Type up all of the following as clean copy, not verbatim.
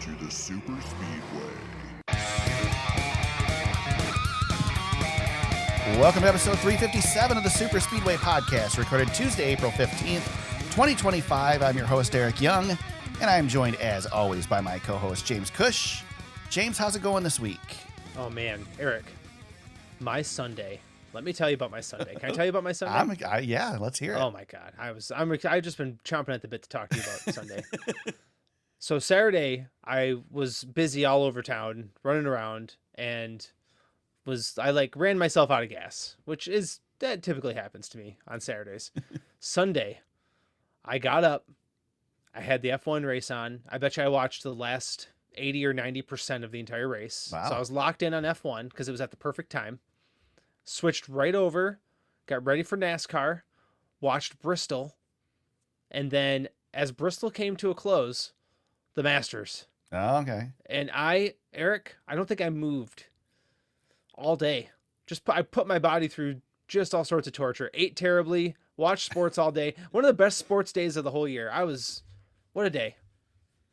to the Super Speedway. Welcome to episode 357 of the Super Speedway podcast, recorded Tuesday, April 15th, 2025. I'm your host, Eric Young, and I am joined, as always, by my co-host, James Cush. James, how's it going this week? Oh, man, Eric, my Sunday. Let me tell you about my Sunday. Can I tell you about my Sunday? Yeah, let's hear it. Oh, my God. I've just been chomping at the bit to talk to you about Sunday. So Saturday, I was busy all over town, running around, and I ran myself out of gas, that typically happens to me on Saturdays. Sunday, I got up, I had the F1 race on. I bet you I watched the last 80 or 90% of the entire race. Wow. So I was locked in on F1 because it was at the perfect time. Switched right over, got ready for NASCAR, watched Bristol, and then as Bristol came to a close, the Masters. Oh, okay. And Eric, I don't think I moved all day. I put my body through just all sorts of torture. Ate terribly, watched sports all day. One of the best sports days of the whole year. What a day.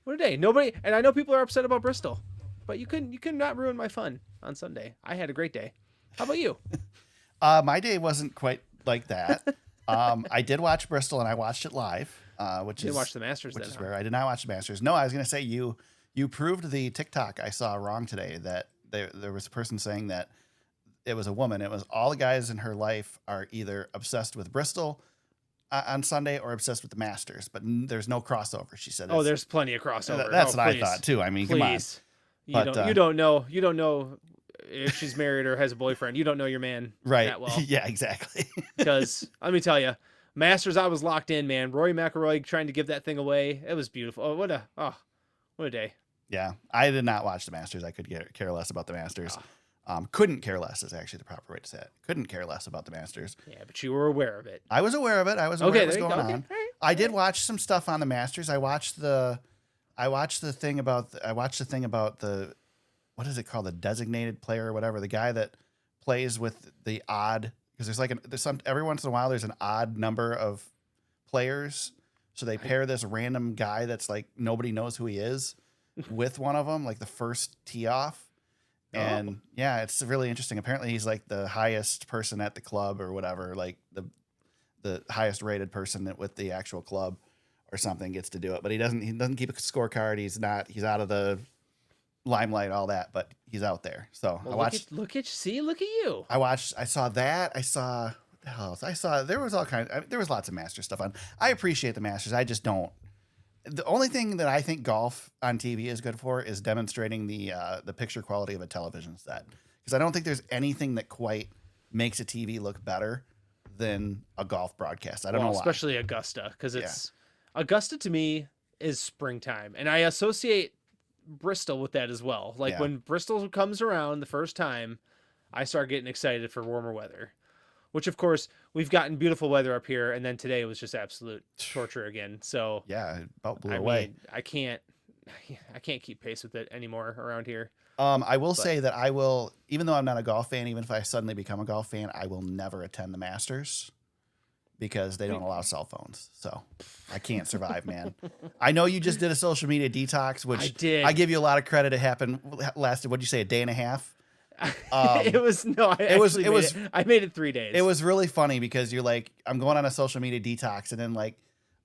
What a day. Nobody, and I know people are upset about Bristol, but you could not ruin my fun on Sunday. I had a great day. How about you? My day wasn't quite like that. I did watch Bristol, and I watched it live, which You is didn't watch the Masters which then, is huh? rare. I did not watch the Masters. No, I was going to say you proved the TikTok I saw wrong today, that there was a person saying that it was a woman. It was all the guys in her life are either obsessed with Bristol on Sunday or obsessed with the Masters, but there's no crossover. She said, Oh, there's plenty of crossover. That's what please. I thought too. I mean, Please. come on. You don't know if she's married or has a boyfriend. You don't know your man Right. that well. Yeah, exactly. Because let me tell you, Masters, I was locked in, man. Rory McIlroy trying to give that thing away. It was beautiful. Oh, what a day. Yeah, I did not watch the Masters. I could care less about the Masters. Couldn't care less is actually the proper way to say it. Couldn't care less about the Masters. Yeah, but you were aware of it. I was aware of it. I was aware it was going on. Okay. All right. I did watch some stuff on the Masters. I watched the thing about the what is it called? The designated player or whatever, the guy that plays with the odd, because every once in a while there's an odd number of players. So they pair this random guy that's like nobody knows who he is with one of them, like the first tee off. And yeah, it's really interesting. Apparently he's like the highest person at the club or whatever, like the highest rated person with the actual club or something gets to do it. But he doesn't keep a scorecard. He's out of the limelight, all that, but he's out there. So Well, I watched. look at you. I saw that. I saw what the hell else? I saw there was there was lots of Masters stuff on. I appreciate the Masters. I just don't. The only thing that I think golf on TV is good for is demonstrating the picture quality of a television set, because I don't think there's anything that quite makes a TV look better than a golf broadcast. I don't know why. Especially Augusta, because Augusta to me is springtime, and I associate Bristol with that as well. Like when Bristol comes around the first time, I start getting excited for warmer weather, which of course we've gotten beautiful weather up here. And then today was just absolute torture again. So yeah, it about blew I away. mean, I can't keep pace with it anymore around here. I will say that I will, even though I'm not a golf fan, even if I suddenly become a golf fan, I will never attend the Masters because they don't allow cell phones. So I can't survive, man. I know you just did a social media detox, which I did. I give you a lot of credit. It lasted, what'd you say, a day and a half? I made it 3 days. It was really funny because you're like, I'm going on a social media detox, and then like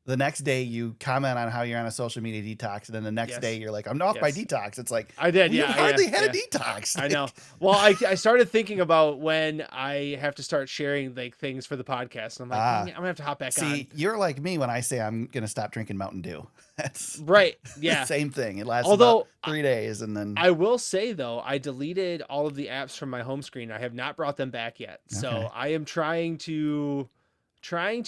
the next day you comment on how you're on a social media detox, and then the next day you're like, I'm off my detox. It's like, I did. You hardly had a detox. I know. Well, I started thinking about when I have to start sharing like things for the podcast, and I'm like, I'm gonna have to hop back on. See, you're like me when I say I'm gonna stop drinking Mountain Dew. That's right. Yeah. Same thing. It lasts about 3 days, and then I will say though, I deleted all of the apps from my home screen. I have not brought them back yet. So I am trying to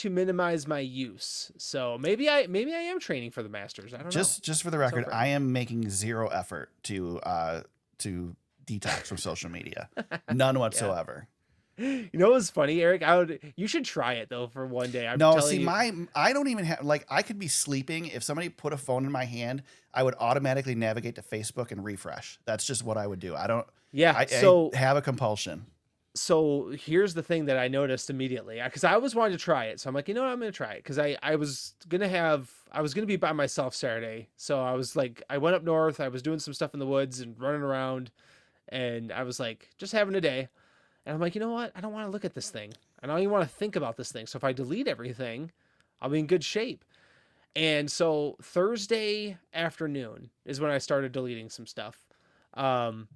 minimize my use. So maybe I am training for the Masters. I don't know. Just for the record, I am making zero effort to detox from social media. None whatsoever. You know what's funny, Eric? You should try it though for one day. I don't even have, like, I could be sleeping. If somebody put a phone in my hand, I would automatically navigate to Facebook and refresh. That's just what I would do. I don't. Yeah. I have a compulsion. So here's the thing that I noticed immediately, because I was wanting to try it. So I'm like, you know what, I'm gonna try it because I was gonna be by myself Saturday. So I was like, I went up north. I was doing some stuff in the woods and running around, and I was like, just having a day. And I'm like, you know what? I don't want to look at this thing. I don't even want to think about this thing. So if I delete everything, I'll be in good shape. And so Thursday afternoon is when I started deleting some stuff. Um,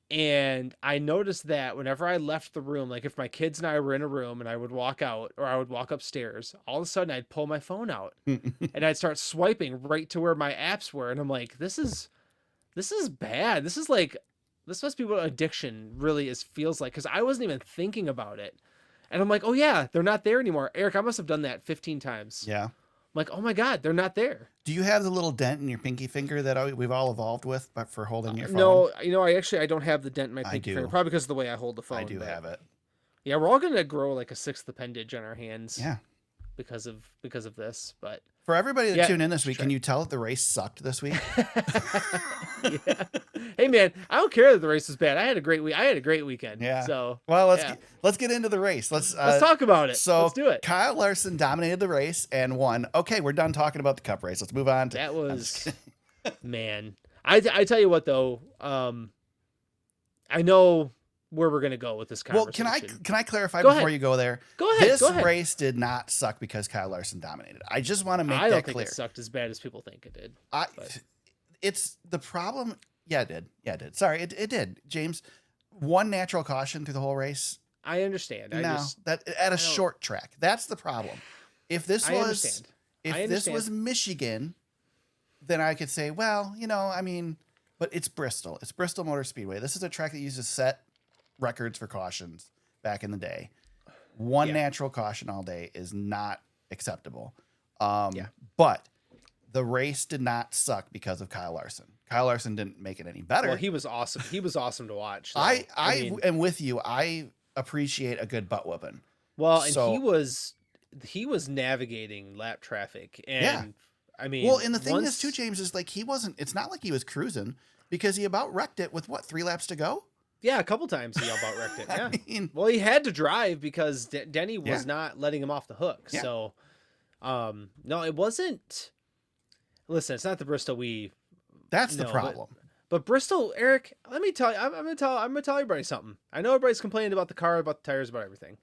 and I noticed that whenever I left the room, like if my kids and I were in a room and I would walk out or I would walk upstairs, all of a sudden I'd pull my phone out and I'd start swiping right to where my apps were. And I'm like, this is bad. This must be what addiction really feels like. Cause I wasn't even thinking about it. And I'm like, oh yeah, they're not there anymore. Eric, I must have done that 15 times. Yeah. I'm like, oh my God, they're not there. Do you have the little dent in your pinky finger that we've all evolved with, but for holding your phone? No, I don't have the dent in my pinky do. finger, probably because of the way I hold the phone. I do have it. Yeah, we're all gonna grow like a sixth appendage on our hands. Yeah. Because of this, but for everybody that tuned in this week, can you tell that the race sucked this week? Yeah. Hey man, I don't care that the race was bad. I had a great week. I had a great weekend. Yeah. So well, let's get into the race. Let's talk about it. So let's do it. Kyle Larson dominated the race and won. Okay, we're done talking about the Cup race. Let's move on. That was man. I tell you what though. I know where we're gonna go with this conversation. Well, can I clarify before you go there? Go ahead. This race did not suck because Kyle Larson dominated. I just want to make that clear. I don't think it sucked as bad as people think it did. It's the problem. Yeah, it did. Yeah, it did. Sorry, it did. James, one natural caution through the whole race. I understand. That at a short track. That's the problem. If this was Michigan, then I could say, well, but it's Bristol. It's Bristol Motor Speedway. This is a track that used to set records for cautions back in the day. One natural caution all day is not acceptable. But the race did not suck because of Kyle Larson. Kyle Larson didn't make it any better. Well, he was awesome. He was awesome to watch. So, I am with you. I appreciate a good butt whooping. Well, and he was navigating lap traffic, and I mean, well, and the thing is too, James, is like it's not like he was cruising because he about wrecked it with 3 laps to go. Yeah, a couple times he about wrecked it. Yeah. He had to drive because Denny was not letting him off the hook. Yeah. So, no, it wasn't. Listen, it's not the Bristol That's the problem. But Bristol, Eric, let me tell you, I'm gonna tell everybody something. I know everybody's complaining about the car, about the tires, about everything.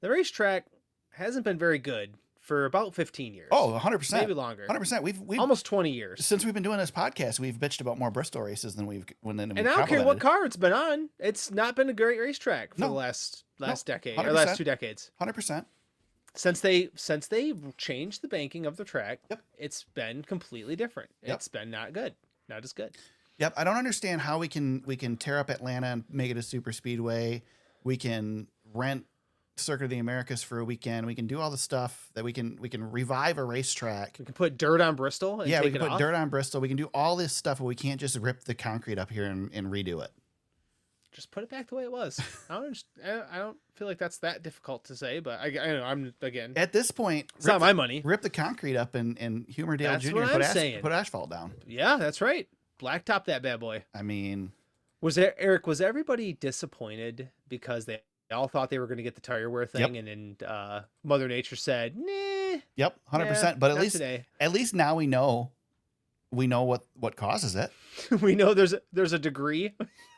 The racetrack hasn't been very good for about 15 years. Oh, 100%. Maybe longer. 100%. We've almost 20 years. Since we've been doing this podcast, we've bitched about more Bristol races than we've And I don't care what car it's been on. It's not been a great racetrack for the last decade 100%. or last 2 decades. 100%. Since they changed the banking of the track, it's been completely different. It's been not good. Not as good. Yep. I don't understand how we can tear up Atlanta and make it a super speedway. We can rent Circuit of the Americas for a weekend. We can do all the stuff that we can revive a racetrack. We can put dirt on Bristol. And we can put dirt on Bristol. We can do all this stuff, but we can't just rip the concrete up here and redo it. Just put it back the way it was. I don't feel like that's that difficult to say, but I know I'm again at this point. It's not my money. Rip the concrete up and Humor Dale that's Jr. What put asphalt down. Yeah, that's right. Blacktop that bad boy. I mean, was everybody disappointed because they all thought they were going to get the tire wear thing, and then Mother Nature said, "Nah." Yep, 100%. But at least now we know what causes it. We know there's a degree.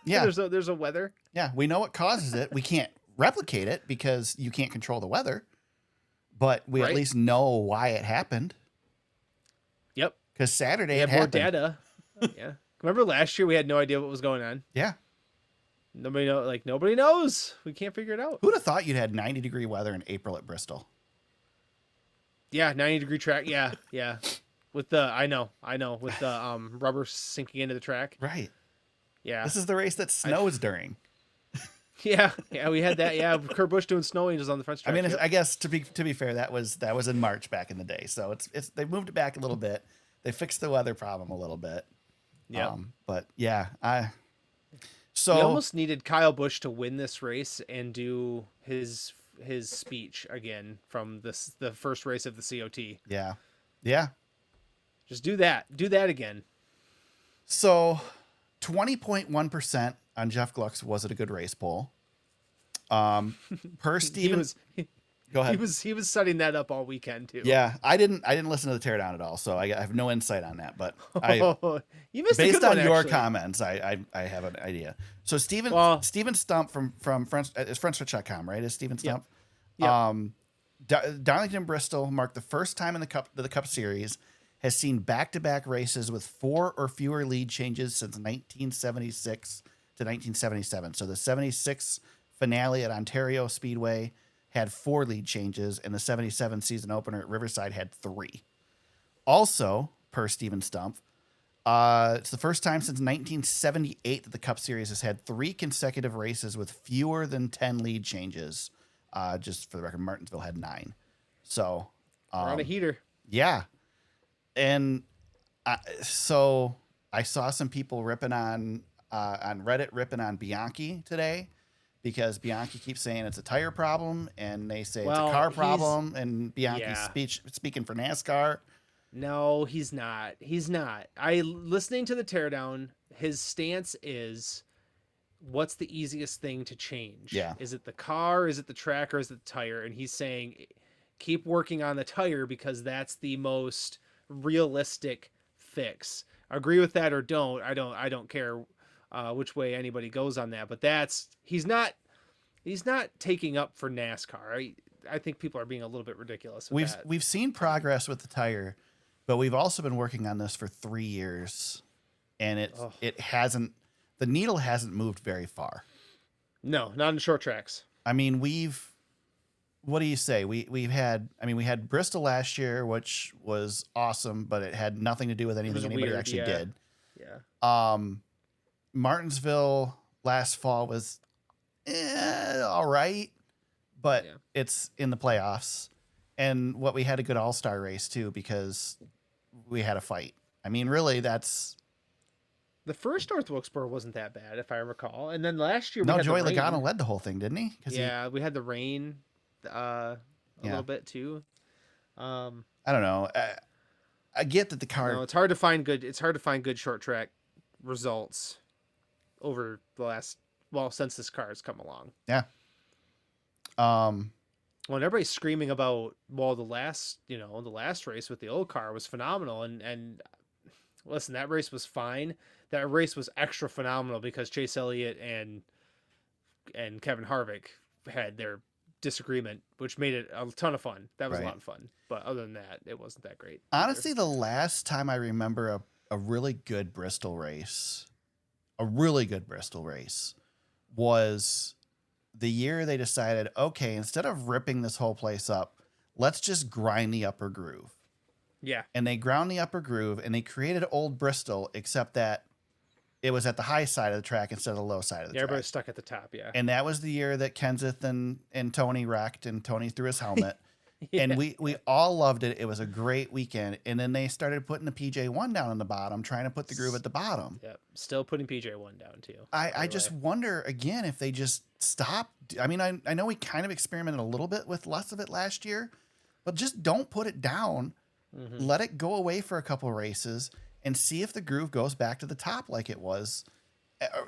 Yeah, there's a weather. Yeah, we know what causes it. We can't replicate it because you can't control the weather, but we at least know why it happened. Yep. Because Saturday it happened. More data. Yeah. Remember last year we had no idea what was going on. Yeah. Nobody knows. We can't figure it out. Who'd have thought you'd had 90-degree weather in April at Bristol? Yeah, 90-degree track. Yeah. With the with the rubber sinking into the track. Right. Yeah. This is the race that snows during. Yeah, we had that. Yeah, Kurt Busch doing snow angels on the front stretch. I mean, I guess to be fair, that was in March back in the day. So it's they moved it back a little bit. They fixed the weather problem a little bit. Yeah. But yeah, we almost needed Kyle Busch to win this race and do his speech again from the first race of the COT. Yeah. Yeah. Just do that. Do that again. So 20.1% on Jeff Gluck's Was It a Good Race poll. Per Steven, go ahead. He was setting that up all weekend too. Yeah, I didn't listen to the teardown at all, so I have no insight on that. But I, You missed based a good on one, your actually. comments, I have an idea. So Steven Stumpf from French is FrenchSwitch.com, right? Is Steven Stumpf? Yep. Darlington and Bristol marked the first time in the Cup Series has seen back-to-back races with 4 or fewer lead changes since 1976 to 1977. So the 76 finale at Ontario Speedway had 4 lead changes, and the 77 season opener at Riverside had 3. Also, per Steven Stumpf, it's the first time since 1978 that the Cup Series has had 3 consecutive races with fewer than 10 lead changes. Just for the record, Martinsville had 9. So We're on a heater. Yeah. And so I saw some people ripping on Reddit, ripping on Bianchi today, because Bianchi keeps saying it's a tire problem, and they say it's a car problem, and Bianchi's speaking for NASCAR. No, he's not. He's not. Listening to the teardown, his stance is, what's the easiest thing to change? Yeah. Is it the car? Is it the track? Or is it the tire? And he's saying, keep working on the tire because that's the most realistic fix. Agree with that or don't. I don't care which way anybody goes on that. But he's not taking up for NASCAR. I think people are being a little bit ridiculous with that. We've seen progress with the tire, but we've also been working on this for 3 years, and it hasn't. The needle hasn't moved very far. No, not in short tracks. I mean, what do you say? We had Bristol last year, which was awesome, but it had nothing to do with anything anybody actually did. Yeah. Martinsville last fall was all right, but it's in the playoffs. And we had a good all-star race too, because we had a fight. I mean, really, that's... The first North Wilkesboro wasn't that bad, if I recall. And then last year, Joey Logano led the whole thing, didn't he? We had the rain a little bit too. I don't know. I get that the car. No, it's hard to find good short track results over the since this car has come along. Yeah. When everybody's screaming about the last race with the old car was phenomenal, and listen, that race was fine. That race was extra phenomenal because Chase Elliott and Kevin Harvick had their disagreement, which made it a ton of fun. That was a lot of fun. But other than that, it wasn't that great. Honestly, the last time I remember a really good Bristol race, was the year they decided, okay, instead of ripping this whole place up, let's just grind the upper groove. Yeah. And they ground the upper groove, and they created Old Bristol, except that it was at the high side of the track instead of the low side of the track. Everybody's stuck at the top, yeah. And that was the year that Kenseth and Tony wrecked, and Tony threw his helmet. And we all loved it. It was a great weekend. And then they started putting the PJ1 down on the bottom, trying to put the groove at the bottom. Yep. Still putting PJ1 down, too. I just wonder, again, if they just stop. I mean, I know we kind of experimented a little bit with less of it last year, but just don't put it down. Mm-hmm. Let it go away for a couple of races and see if the groove goes back to the top like it was.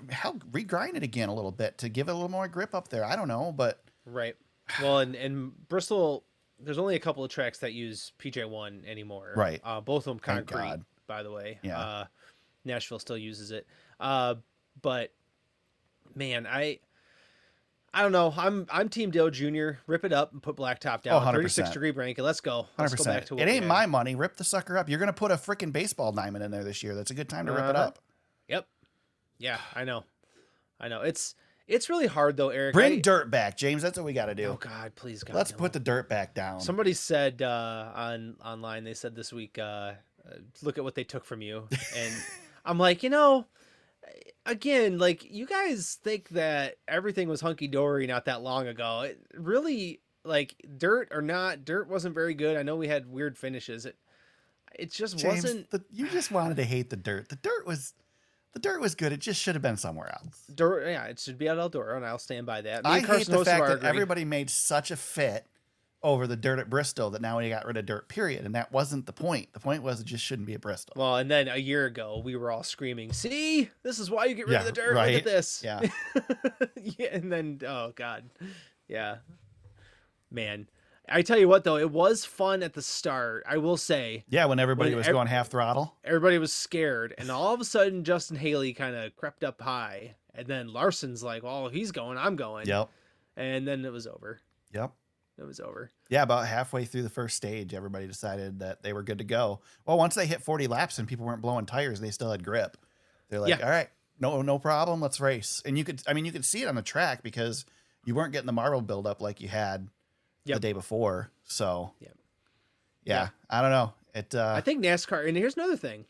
Hell, regrind it again a little bit to give it a little more grip up there. I don't know, but... Right. Well, and Bristol, there's only a couple of tracks that use PJ1 anymore. Right. Both of them concrete, by the way. Yeah. Nashville still uses it. But, man, I don't know. I'm Team Dale Jr. Rip it up and put blacktop down. 100%. 36-degree blanket. Let's go. Let's 100%. go back to what it ain't we my had. money. Rip the sucker up. You're going to put a freaking baseball diamond in there this year. That's a good time to rip it up. Yep. Yeah, I know. It's really hard though, Eric. Bring dirt back, James. That's what we got to do. Oh God, please, God. Let's put the dirt back down. Somebody said online. They said this week, look at what they took from you, and I'm like, again, like you guys think that everything was hunky dory not that long ago. It really, like dirt or not, dirt wasn't very good. I know we had weird finishes. It just James, wasn't. You just wanted to hate the dirt. The dirt was good. It just should have been somewhere else. Dirt, yeah, it should be at Eldora, and I'll stand by that. I hate the fact that everybody made such a fit over the dirt at Bristol that now we got rid of dirt, period. And that wasn't the point. The point was it just shouldn't be at Bristol. Well, and then a year ago, we were all screaming, see, this is why you get rid of the dirt. Right. Look at this. Yeah. Yeah. And then, oh, God. Yeah. Man. I tell you what, though, it was fun at the start, I will say. Yeah, when everybody was going half throttle. Everybody was scared. And all of a sudden, Justin Haley kind of crept up high. And then Larson's like, well, he's going, I'm going. Yep. And then it was over. Yep. It was over. Yeah, about halfway through the first stage, everybody decided that they were good to go. Well, once they hit 40 laps and people weren't blowing tires, they still had grip. They're like, all right, no problem, let's race. And you could see it on the track because you weren't getting the marble buildup like you had the day before. So, yeah, I don't know. I think NASCAR, and here's another thing.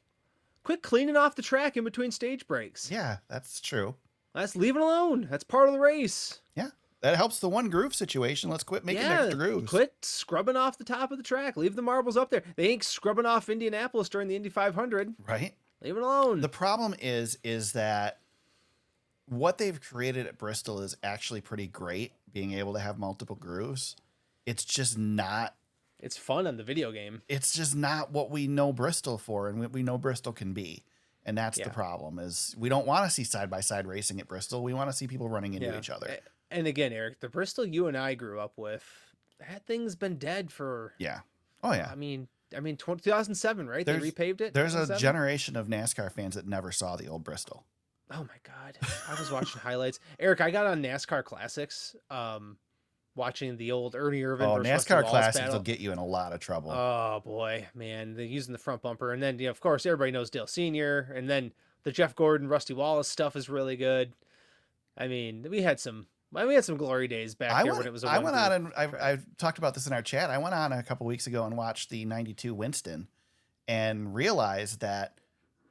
Quit cleaning off the track in between stage breaks. Yeah, that's true. Let's leave it alone. That's part of the race. Yeah. That helps the one groove situation. Let's quit making extra grooves. Quit scrubbing off the top of the track. Leave the marbles up there. They ain't scrubbing off Indianapolis during the Indy 500. Right. Leave it alone. The problem is that what they've created at Bristol is actually pretty great, being able to have multiple grooves. It's just not. It's fun on the video game. It's just not what we know Bristol for and what we know Bristol can be. And that's the problem is we don't want to see side-by-side racing at Bristol. We want to see people running into each other. And again, Eric, the Bristol you and I grew up with, that thing's been dead for... Yeah. Oh, yeah. I mean 2007, right? They repaved it? There's a generation of NASCAR fans that never saw the old Bristol. Oh, my God. I was watching highlights. Eric, I got on NASCAR Classics, watching the old Ernie Irvin versus Rusty NASCAR Wallace Classics battle. will get you in a lot of trouble. Oh, boy, man. They're using the front bumper. And then, of course, everybody knows Dale Sr. And then the Jeff Gordon, Rusty Wallace stuff is really good. I mean, we had some glory days back here when it was a I went on and I've talked about this in our chat. I went on a couple weeks ago and watched the 92 Winston and realized that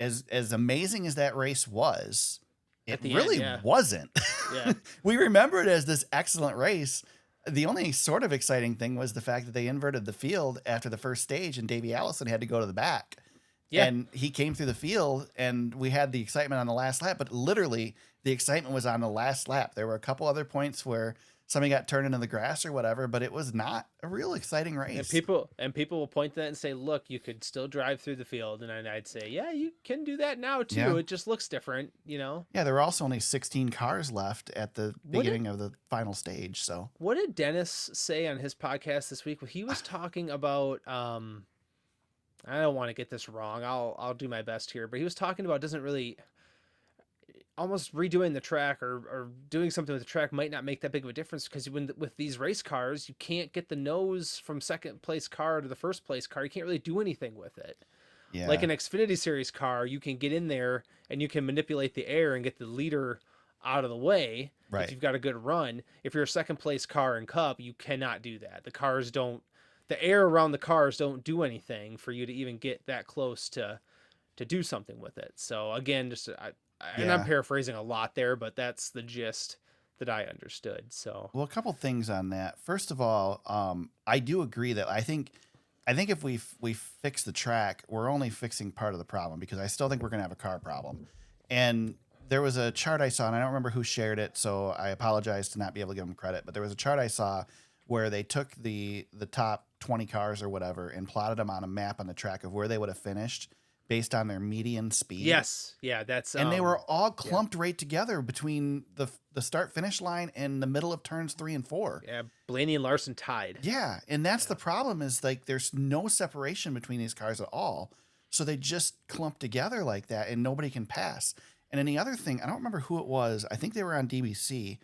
as amazing as that race was, it really wasn't. Yeah. We remember it as this excellent race. The only sort of exciting thing was the fact that they inverted the field after the first stage and Davey Allison had to go to the back. Yeah. And he came through the field and we had the excitement on the last lap, but literally the excitement was on the last lap. There were a couple other points where somebody got turned into the grass or whatever, but it was not a real exciting race. And people will point to that and say, look, you could still drive through the field. And I'd say, yeah, you can do that now too. Yeah. It just looks different, you know? Yeah. There were also only 16 cars left at the beginning of the final stage. So what did Dennis say on his podcast this week? Well, he was talking about, I don't want to get this wrong. I'll do my best here, but he was talking about doesn't really almost redoing the track or doing something with the track might not make that big of a difference because with these race cars, you can't get the nose from second place car to the first place car. You can't really do anything with it. Yeah. Like an Xfinity series car, you can get in there and you can manipulate the air and get the leader out of the way. Right. If you've got a good run. If you're a second place car in Cup, you cannot do that. The air around the cars don't do anything for you to even get that close to do something with it. So again, and I'm paraphrasing a lot there, but that's the gist that I understood. So, well, a couple things on that. First of all, I do agree that I think if we fix the track, we're only fixing part of the problem because I still think we're going to have a car problem. And there was a chart I saw, and I don't remember who shared it, so I apologize to not be able to give them credit. But there was a chart I saw where they took the top 20 cars or whatever and plotted them on a map on the track of where they would have finished based on their median speed. Yes. Yeah, that's... And they were all clumped right together between the start-finish line and the middle of turns 3 and 4. Yeah, Blaney and Larson tied. Yeah, and that's the problem is like there's no separation between these cars at all. So they just clump together like that and nobody can pass. And then the other thing, I don't remember who it was. I think they were on DBC,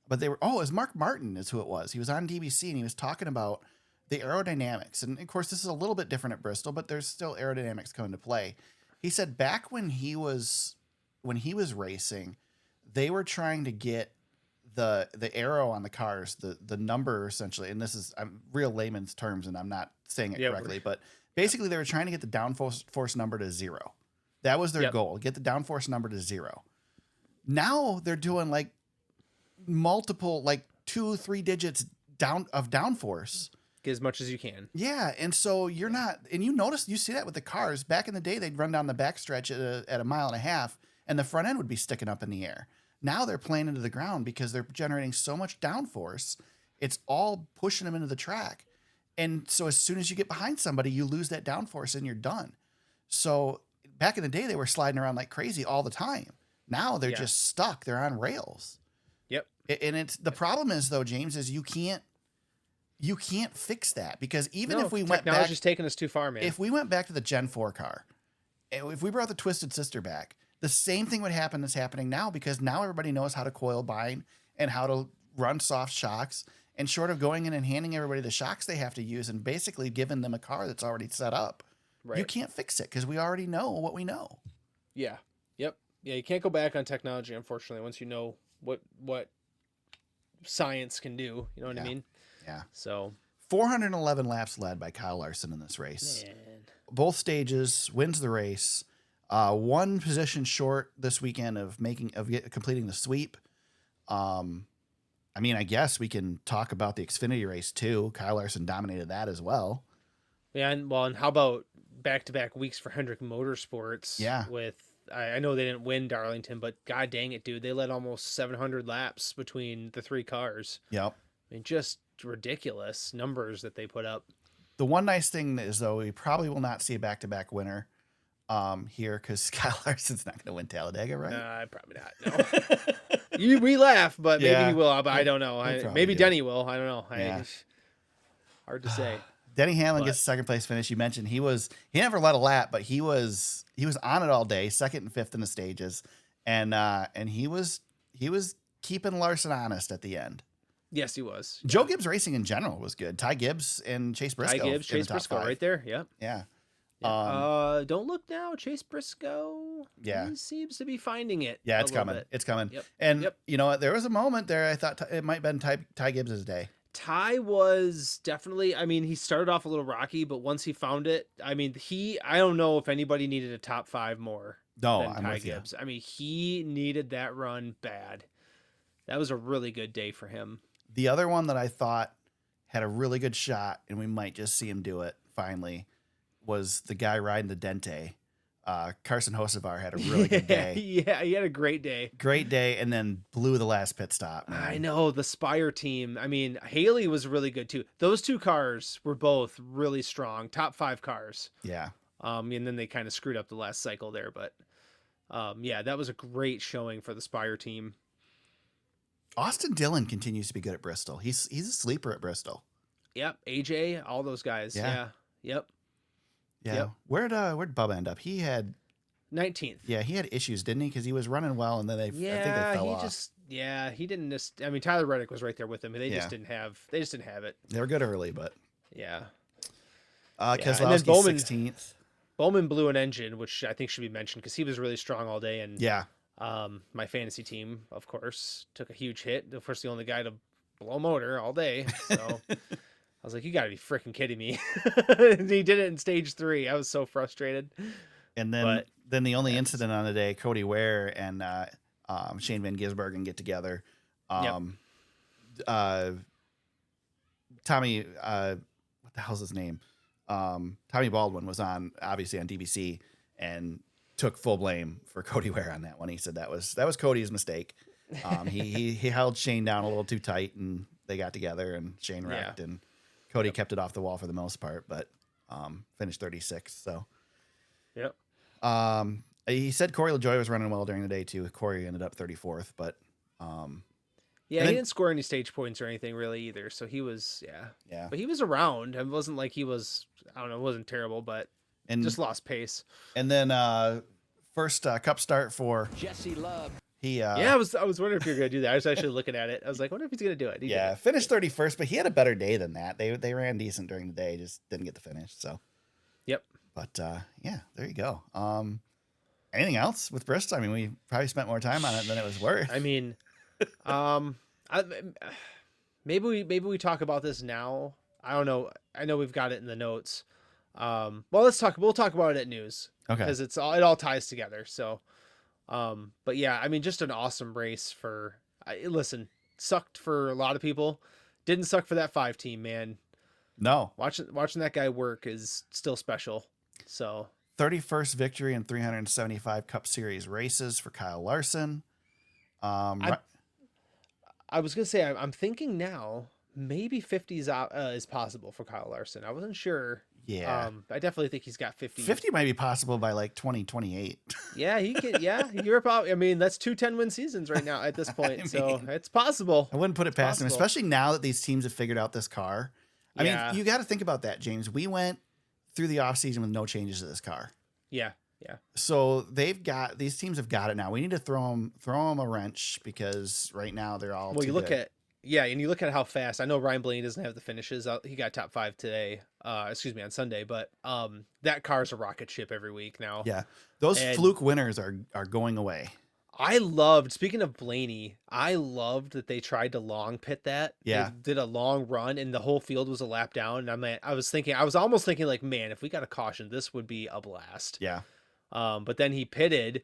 but it was Mark Martin is who it was. He was on DBC and he was talking about the aerodynamics. And of course, this is a little bit different at Bristol, but there's still aerodynamics come into play. He said back when he was racing, they were trying to get the arrow on the cars, the number essentially, and this is real layman's terms and I'm not saying it correctly, but basically they were trying to get the downforce number to 0. That was their goal, get the downforce number to 0. Now they're doing like multiple, like 2-3 digits down of downforce. Get as much as you can. Yeah, and so you're not, and you see that with the cars. Back in the day, they'd run down the backstretch at a mile and a half, and the front end would be sticking up in the air. Now they're playing into the ground because they're generating so much downforce. It's all pushing them into the track. And so as soon as you get behind somebody, you lose that downforce and you're done. So back in the day, they were sliding around like crazy all the time. Now they're just stuck. They're on rails. Yep. And it's the problem is though, James, is you can't fix that, because even if we went back, technology's taking us too far, man. if we went back to the Gen 4 car, if we brought the Twisted Sister back, the same thing would happen that's happening now, because now everybody knows how to coil bind and how to run soft shocks. And short of going in and handing everybody the shocks they have to use and basically giving them a car that's already set up, right. You can't fix it because we already know what we know. Yeah. Yep. Yeah, you can't go back on technology, unfortunately, once you know what science can do. You know what I mean? Yeah. So 411 laps led by Kyle Larson in this race. Man. Both stages, wins the race. One position short this weekend of completing the sweep. I mean, I guess we can talk about the Xfinity race too. Kyle Larson dominated that as well. Yeah, and how about back-to-back weeks for Hendrick Motorsports? Yeah. With I know they didn't win Darlington, but god dang it, dude, they led almost 700 laps between the three cars. Yep. I mean, just ridiculous numbers that they put up. The one nice thing is, though, we probably will not see a back-to-back winner here, because Kyle Larson's not going to win Talladega, right? Probably not. No. We laugh, but maybe Yeah. he will. But I don't know. Maybe do. Denny will. I don't know. Yeah. Hard to say. Denny Hamlin gets a second place finish. You mentioned he never led a lap, but he was on it all day, second and fifth in the stages, and he was keeping Larson honest at the end. Yes, he was. Joe Gibbs Racing in general was good. Ty Gibbs and Chase Briscoe. Chase Briscoe, right there. Yep. Yeah. Don't look now, Chase Briscoe. Yeah. He seems to be finding it. Yeah, it's coming. Bit. It's coming. Yep. And you know what? There was a moment there I thought it might have been Ty Gibbs' day. Ty was definitely, I mean, he started off a little rocky, but once he found it, I mean, I don't know if anybody needed a top five more than Ty Gibbs. I mean, he needed that run bad. That was a really good day for him. The other one that I thought had a really good shot, and we might just see him do it finally, was the guy riding the Dente. Carson Hocevar had a really good day. Yeah, he had a great day. Great day, and then blew the last pit stop. Man. I know, the Spire team. I mean, Haley was really good too. Those two cars were both really strong, top 5 cars. Yeah. And then they kind of screwed up the last cycle there, but yeah, that was a great showing for the Spire team. Austin Dillon continues to be good at Bristol. He's a sleeper at Bristol. Yep, AJ, all those guys. Yeah. Yep. Yeah. Yep. Where'd Bubba end up? He had 19th. Yeah, he had issues, didn't he? Because he was running well, and then I think they fell off. He didn't just. I mean, Tyler Reddick was right there with him. They just didn't have it. They were good early, but yeah. Keselowski 16th. Bowman blew an engine, which I think should be mentioned because he was really strong all day. And my fantasy team, of course, took a huge hit. Of course, the only guy to blow a motor all day. So I was like, you got to be freaking kidding me. And he did it in stage 3. I was so frustrated. And then the only incident on the day, Cody Ware and Shane Van Gisbergen get together. Tommy, what the hell's his name? Tommy Baldwin was obviously on DBC and took full blame for Cody Ware on that one. He said that was Cody's mistake. He held Shane down a little too tight, and they got together, and Shane wrecked, and Cody kept it off the wall for the most part, but finished 36th. So, he said Corey LaJoie was running well during the day too. Corey ended up 34th, but he didn't score any stage points or anything really either. So he was but he was around. It wasn't like he was, I don't know, it wasn't terrible, but just lost pace. And then first Cup start for Jesse Love. I was wondering if you were gonna do that. I was actually looking at it. I was like, I wonder if he's gonna do it. He did. Finished 31st, but he had a better day than that. They ran decent during the day, just didn't get the finish. So but there you go. Anything else with Bristol? I mean, we probably spent more time on it than it was worth. I mean, maybe we talk about this now. I don't know. I know we've got it in the notes. Well, we'll talk about it at news. Okay. Because it all ties together. So, but yeah, I mean, just an awesome race listen, sucked for a lot of people. Didn't suck for that 5 team, man. No. Watching that guy work is still special. So 31st victory in 375 Cup Series races for Kyle Larson. I was going to say, I'm thinking now, maybe 50 is possible for Kyle Larson. I wasn't sure. Yeah. I definitely think he's got 50. 50 might be possible by like 2028. Yeah, he can. Yeah, you're probably. I mean, that's 2 10-win seasons right now at this point. So it's possible. I wouldn't put it past him, especially now that these teams have figured out this car. I mean, you got to think about that, James. We went through the offseason with no changes to this car. Yeah. Yeah. So these teams have got it now. We need to throw them a wrench because right now they're all. Well, you look at and you look at how fast. I know Ryan Blaney doesn't have the finishes. He got top 5 today. On Sunday, but that car's a rocket ship every week now. Yeah, those fluke winners are going away. Speaking of Blaney, I loved that they tried to long pit that. Yeah. They did a long run and the whole field was a lap down. And I was almost thinking like, man, if we got a caution, this would be a blast. Yeah. But then he pitted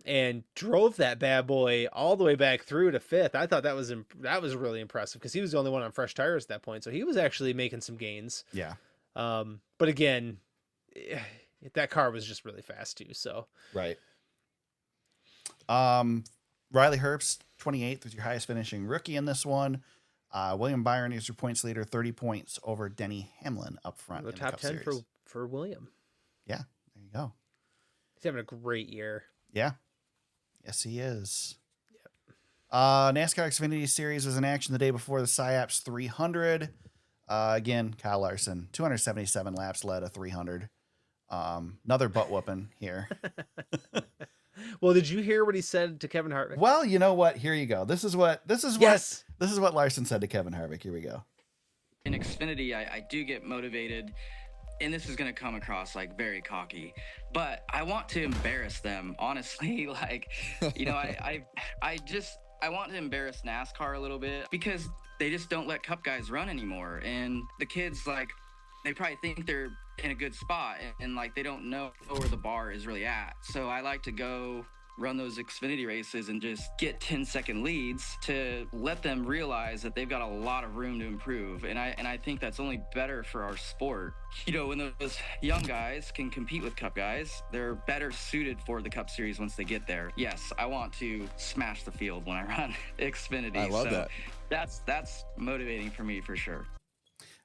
and drove that bad boy all the way back through to 5th. I thought that was really impressive because he was the only one on fresh tires at that point. So he was actually making some gains. Yeah. But again, that car was just really fast too. So right. Riley Herbst, 28th, was your highest finishing rookie in this one. William Byron is your points leader, 30 points over Denny Hamlin up front. The top 10 for William. Yeah, there you go. He's having a great year. Yeah. Yes, he is. Yep. NASCAR Xfinity Series was in action the day before the SciAps 300. Again, Kyle Larson, 277 laps, led a 300. Another butt whooping here. Well, did you hear what he said to Kevin Harvick? Well, you know what? Here you go. This is what Larson said to Kevin Harvick. Here we go. In Xfinity, I do get motivated, and this is going to come across like very cocky, but I want to embarrass them, honestly. Like, you know, I want to embarrass NASCAR a little bit because they just don't let Cup guys run anymore. And the kids, like, they probably think they're in a good spot and like they don't know where the bar is really at. So I like to go run those Xfinity races and just get 10-second leads to let them realize that they've got a lot of room to improve. And I think that's only better for our sport. You know, when those young guys can compete with Cup guys, they're better suited for the Cup Series once they get there. Yes, I want to smash the field when I run Xfinity. I love that. That's motivating for me for sure.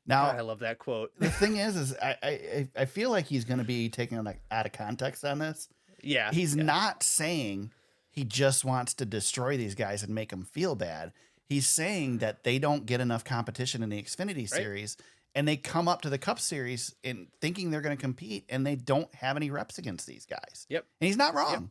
Now, God, I love that quote. The thing is I feel like he's going to be taken out of context on this. Yeah. He's not saying he just wants to destroy these guys and make them feel bad. He's saying that they don't get enough competition in the Xfinity Series and they come up to the Cup Series and thinking they're going to compete and they don't have any reps against these guys. Yep. And he's not wrong. Yep.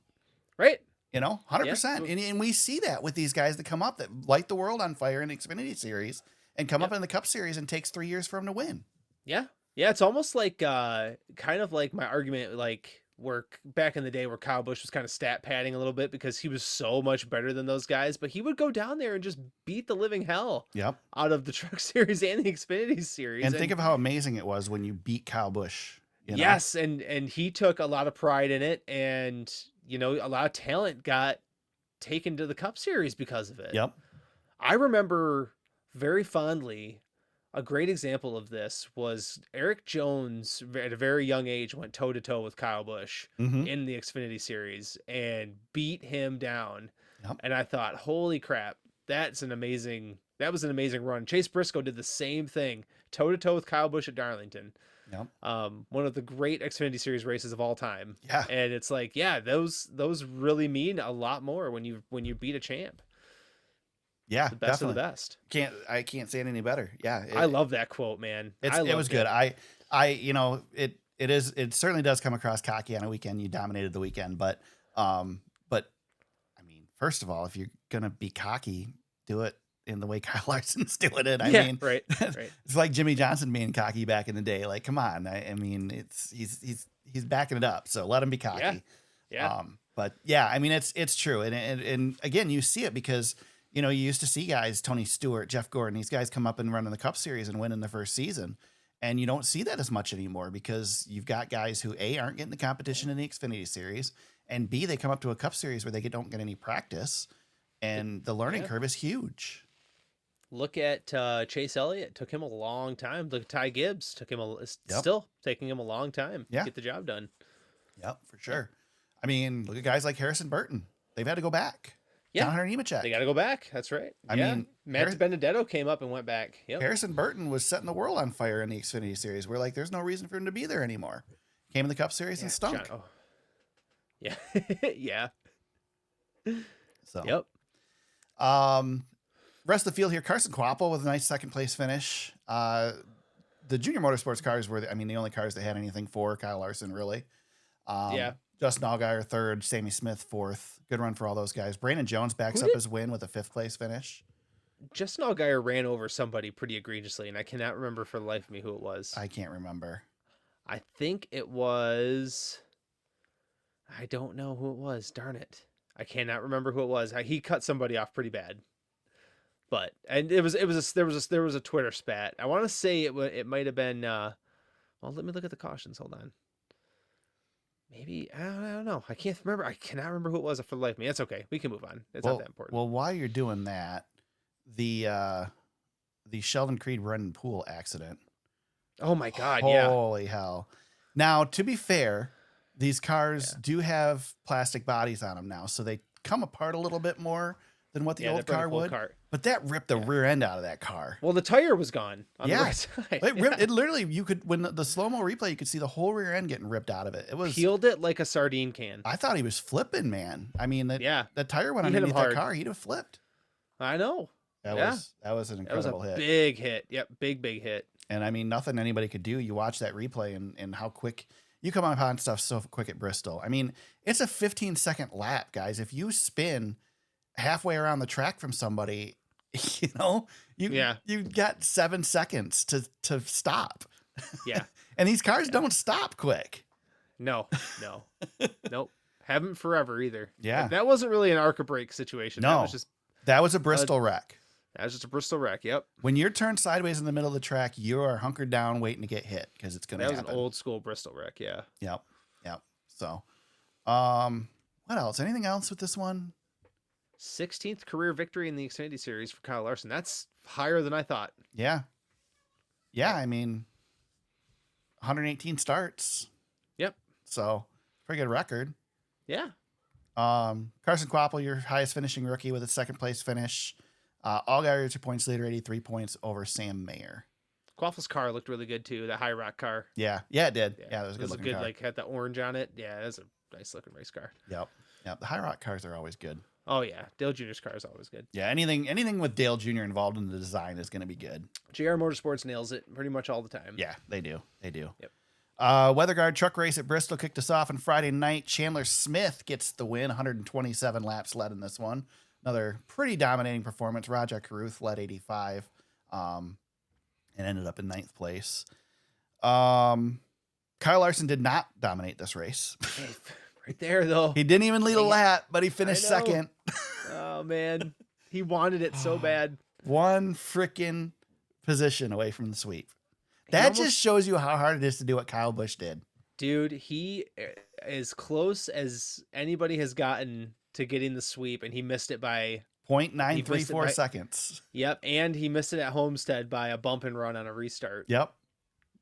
Right. You know, 100%. Yep. And we see that with these guys that come up that light the world on fire in the Xfinity Series and come up in the Cup Series and takes 3 years for him to win. Yeah. Yeah. It's almost like, kind of like my argument, like where back in the day where Kyle Busch was kind of stat padding a little bit because he was so much better than those guys, but he would go down there and just beat the living hell out of the Truck Series and the Xfinity Series. And think of how amazing it was when you beat Kyle Busch. You know? Yes. And he took a lot of pride in it. And, you know, a lot of talent got taken to the Cup Series because of it. Yep. I remember very fondly, a great example of this was Eric Jones at a very young age went toe to toe with Kyle Busch in the Xfinity Series and beat him down. Yep. And I thought, holy crap, that was an amazing run. Chase Briscoe did the same thing, toe to toe with Kyle Busch at Darlington. Yep. One of the great Xfinity Series races of all time. Yeah. And it's like, yeah, those really mean a lot more when you beat a champ. Yeah, the best definitely. of the best. I can't say it any better. Yeah, I love that quote, man. It was good. You know, it certainly does come across cocky on a weekend. You dominated the weekend, but I mean, first of all, if you're gonna be cocky, do it in the way Kyle Larson's doing it. I mean, right. It's like Jimmy Johnson being cocky back in the day. Like, come on. I mean, he's backing it up. So let him be cocky. Yeah. But yeah, I mean, it's true. And again, you see it because, you know, you used to see guys, Tony Stewart, Jeff Gordon, these guys come up and run in the Cup Series and win in the first season. And you don't see that as much anymore because you've got guys who A, aren't getting the competition in the Xfinity Series, and B, they come up to a Cup Series where they don't get any practice, and the learning curve is huge. Look at Chase Elliott. Took him a long time. Look at Ty Gibbs. Still taking him a long time to get the job done. Yep, for sure. I mean, look at guys like Harrison Burton. They've had to go back. Yeah. down here in Nemechek. They got to go back. That's right. I Yeah. mean, Matt Benedetto came up and went back. Yep. Harrison Burton was setting the world on fire in the Xfinity Series. We're like, there's no reason for him to be there anymore. Came in the Cup Series and stunk. Oh. Yeah. Yeah. So, Yep. Rest of the field here, Carson Kvapil with a nice second place finish. The junior motorsports cars were, the only cars they had anything for. Kyle Larson, really. Yeah. Justin Allgaier third, Sammy Smith fourth. Good run for all those guys. Brandon Jones backs up his win with a fifth place finish. Justin Allgaier ran over somebody pretty egregiously, and I cannot remember for the life of me who it was. I can't remember. I think it was. I don't know who it was. Darn it. I cannot remember who it was. He cut somebody off pretty bad. And there was a Twitter spat. I want to say it might have been. Well, let me look at the cautions. Hold on. Maybe I don't know. I can't remember. I cannot remember who it was for the life of me. That's okay. We can move on. It's not that important. Well, while you're doing that, the Sheldon Creed Brendan Poole accident. Oh my God! Yeah. Holy hell! Now, to be fair, these cars do have plastic bodies on them now, so they come apart a little bit more than what the old car would. But that ripped the rear end out of that car. Well, the tire was gone on the right side. It literally, you could, when the slow-mo replay, you could see the whole rear end getting ripped out of it. It was peeled it like a sardine can. I thought he was flipping, man. I mean, the tire went He hit him underneath that hard. car. He'd have flipped. I know. That was an incredible hit. Big hit. Yep, big hit. And I mean, nothing anybody could do. You watch that replay and how quick you come upon stuff so quick at Bristol. I mean, it's a 15-second lap, guys. If you spin halfway around the track from somebody, you got 7 seconds to stop. Yeah. And these cars don't stop quick. No. Nope. Haven't forever either. Yeah. That wasn't really an arc brake situation. No. That was a Bristol wreck. That was just a Bristol wreck. Yep. When you're turned sideways in the middle of the track, you are hunkered down waiting to get hit because it's going to happen. That was an old school Bristol wreck. Yeah. Yep. So, what else? Anything else with this one? 16th career victory in the Xfinity Series for Kyle Larson. That's higher than I thought. Yeah. I mean, 118 starts. Yep. So, pretty good record. Yeah. Carson Kvapil, your highest finishing rookie with a second place finish. Allgaier, 2 points leader, 83 points over Sam Mayer. Kvapil's car looked really good too. The High Rock car. Yeah, it did. Yeah, that was a good looking car. Like had the orange on it. Yeah, it was a nice looking race car. Yep. The High Rock cars are always good. Oh yeah, Dale Jr.'s car is always good. Yeah, anything with Dale Jr. involved in the design is going to be good. JR Motorsports nails it pretty much all the time. Yeah, they do. Yep. Weather Guard truck race at Bristol kicked us off on Friday night. Chandler Smith gets the win, 127 laps led in this one. Another pretty dominating performance. Rajah Caruth led 85 and ended up in 9th place. Kyle Larson did not dominate this race. Right there, though. He didn't even lead a lap, but he finished second. Oh, man. He wanted it so bad. One freaking position away from the sweep. That just shows you how hard it is to do what Kyle Busch did. Dude, he as close as anybody has gotten to getting the sweep, and he missed it by 0.934 seconds. Yep, and he missed it at Homestead by a bump and run on a restart. Yep.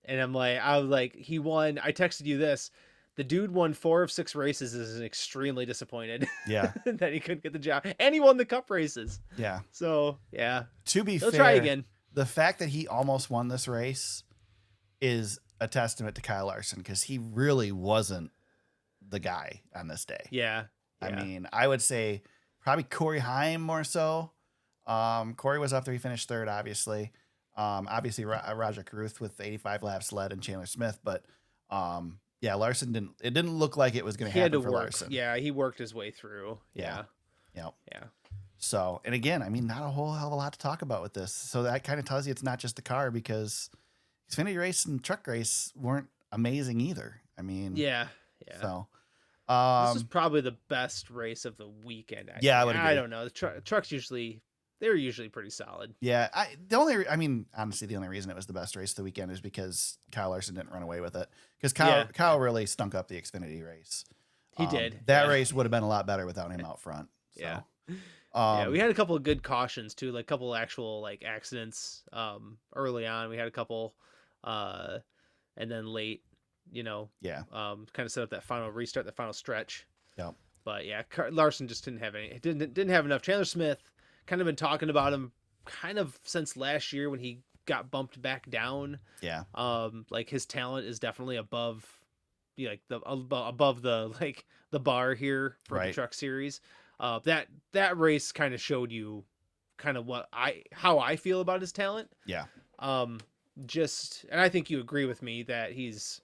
And I was like, he won. I texted you this. The dude won 4 of 6 races, is extremely disappointed. Yeah. that he couldn't get the job. And he won the cup races. Yeah. So, yeah. To be fair, try again. The fact that he almost won this race is a testament to Kyle Larson because he really wasn't the guy on this day. Yeah. I mean, I would say probably Corey Haim more so. Corey was up there. He finished 3rd, obviously. Obviously, Rajah Caruth with 85 laps led and Chandler Smith. But, Larson didn't look like it was going to happen for Larson. Yeah, he worked his way through. Yeah. So, and again, I mean, not a whole hell of a lot to talk about with this. So that kind of tells you it's not just the car because Xfinity race and truck race weren't amazing either. I mean, yeah. So, this is probably the best race of the weekend. I would agree. I don't know. The trucks they're usually pretty solid. Yeah. Honestly, the only reason it was the best race of the weekend is because Kyle Larson didn't run away with it. Because Kyle really stunk up the Xfinity race. He did. That race would have been a lot better without him out front. So. Yeah. We had a couple of good cautions too, like a couple of actual like accidents early on. We had a couple and then late, kind of set up that final restart, that final stretch. Yep. But yeah, Larson just didn't have any. Didn't have enough. Chandler Smith, kind of been talking about him kind of since last year when he got bumped back down. Yeah. Like his talent is definitely above, like above the like the bar here for the Right. Truck Series. That race kind of showed you kind of how I feel about his talent. Yeah. And I think you agree with me that he's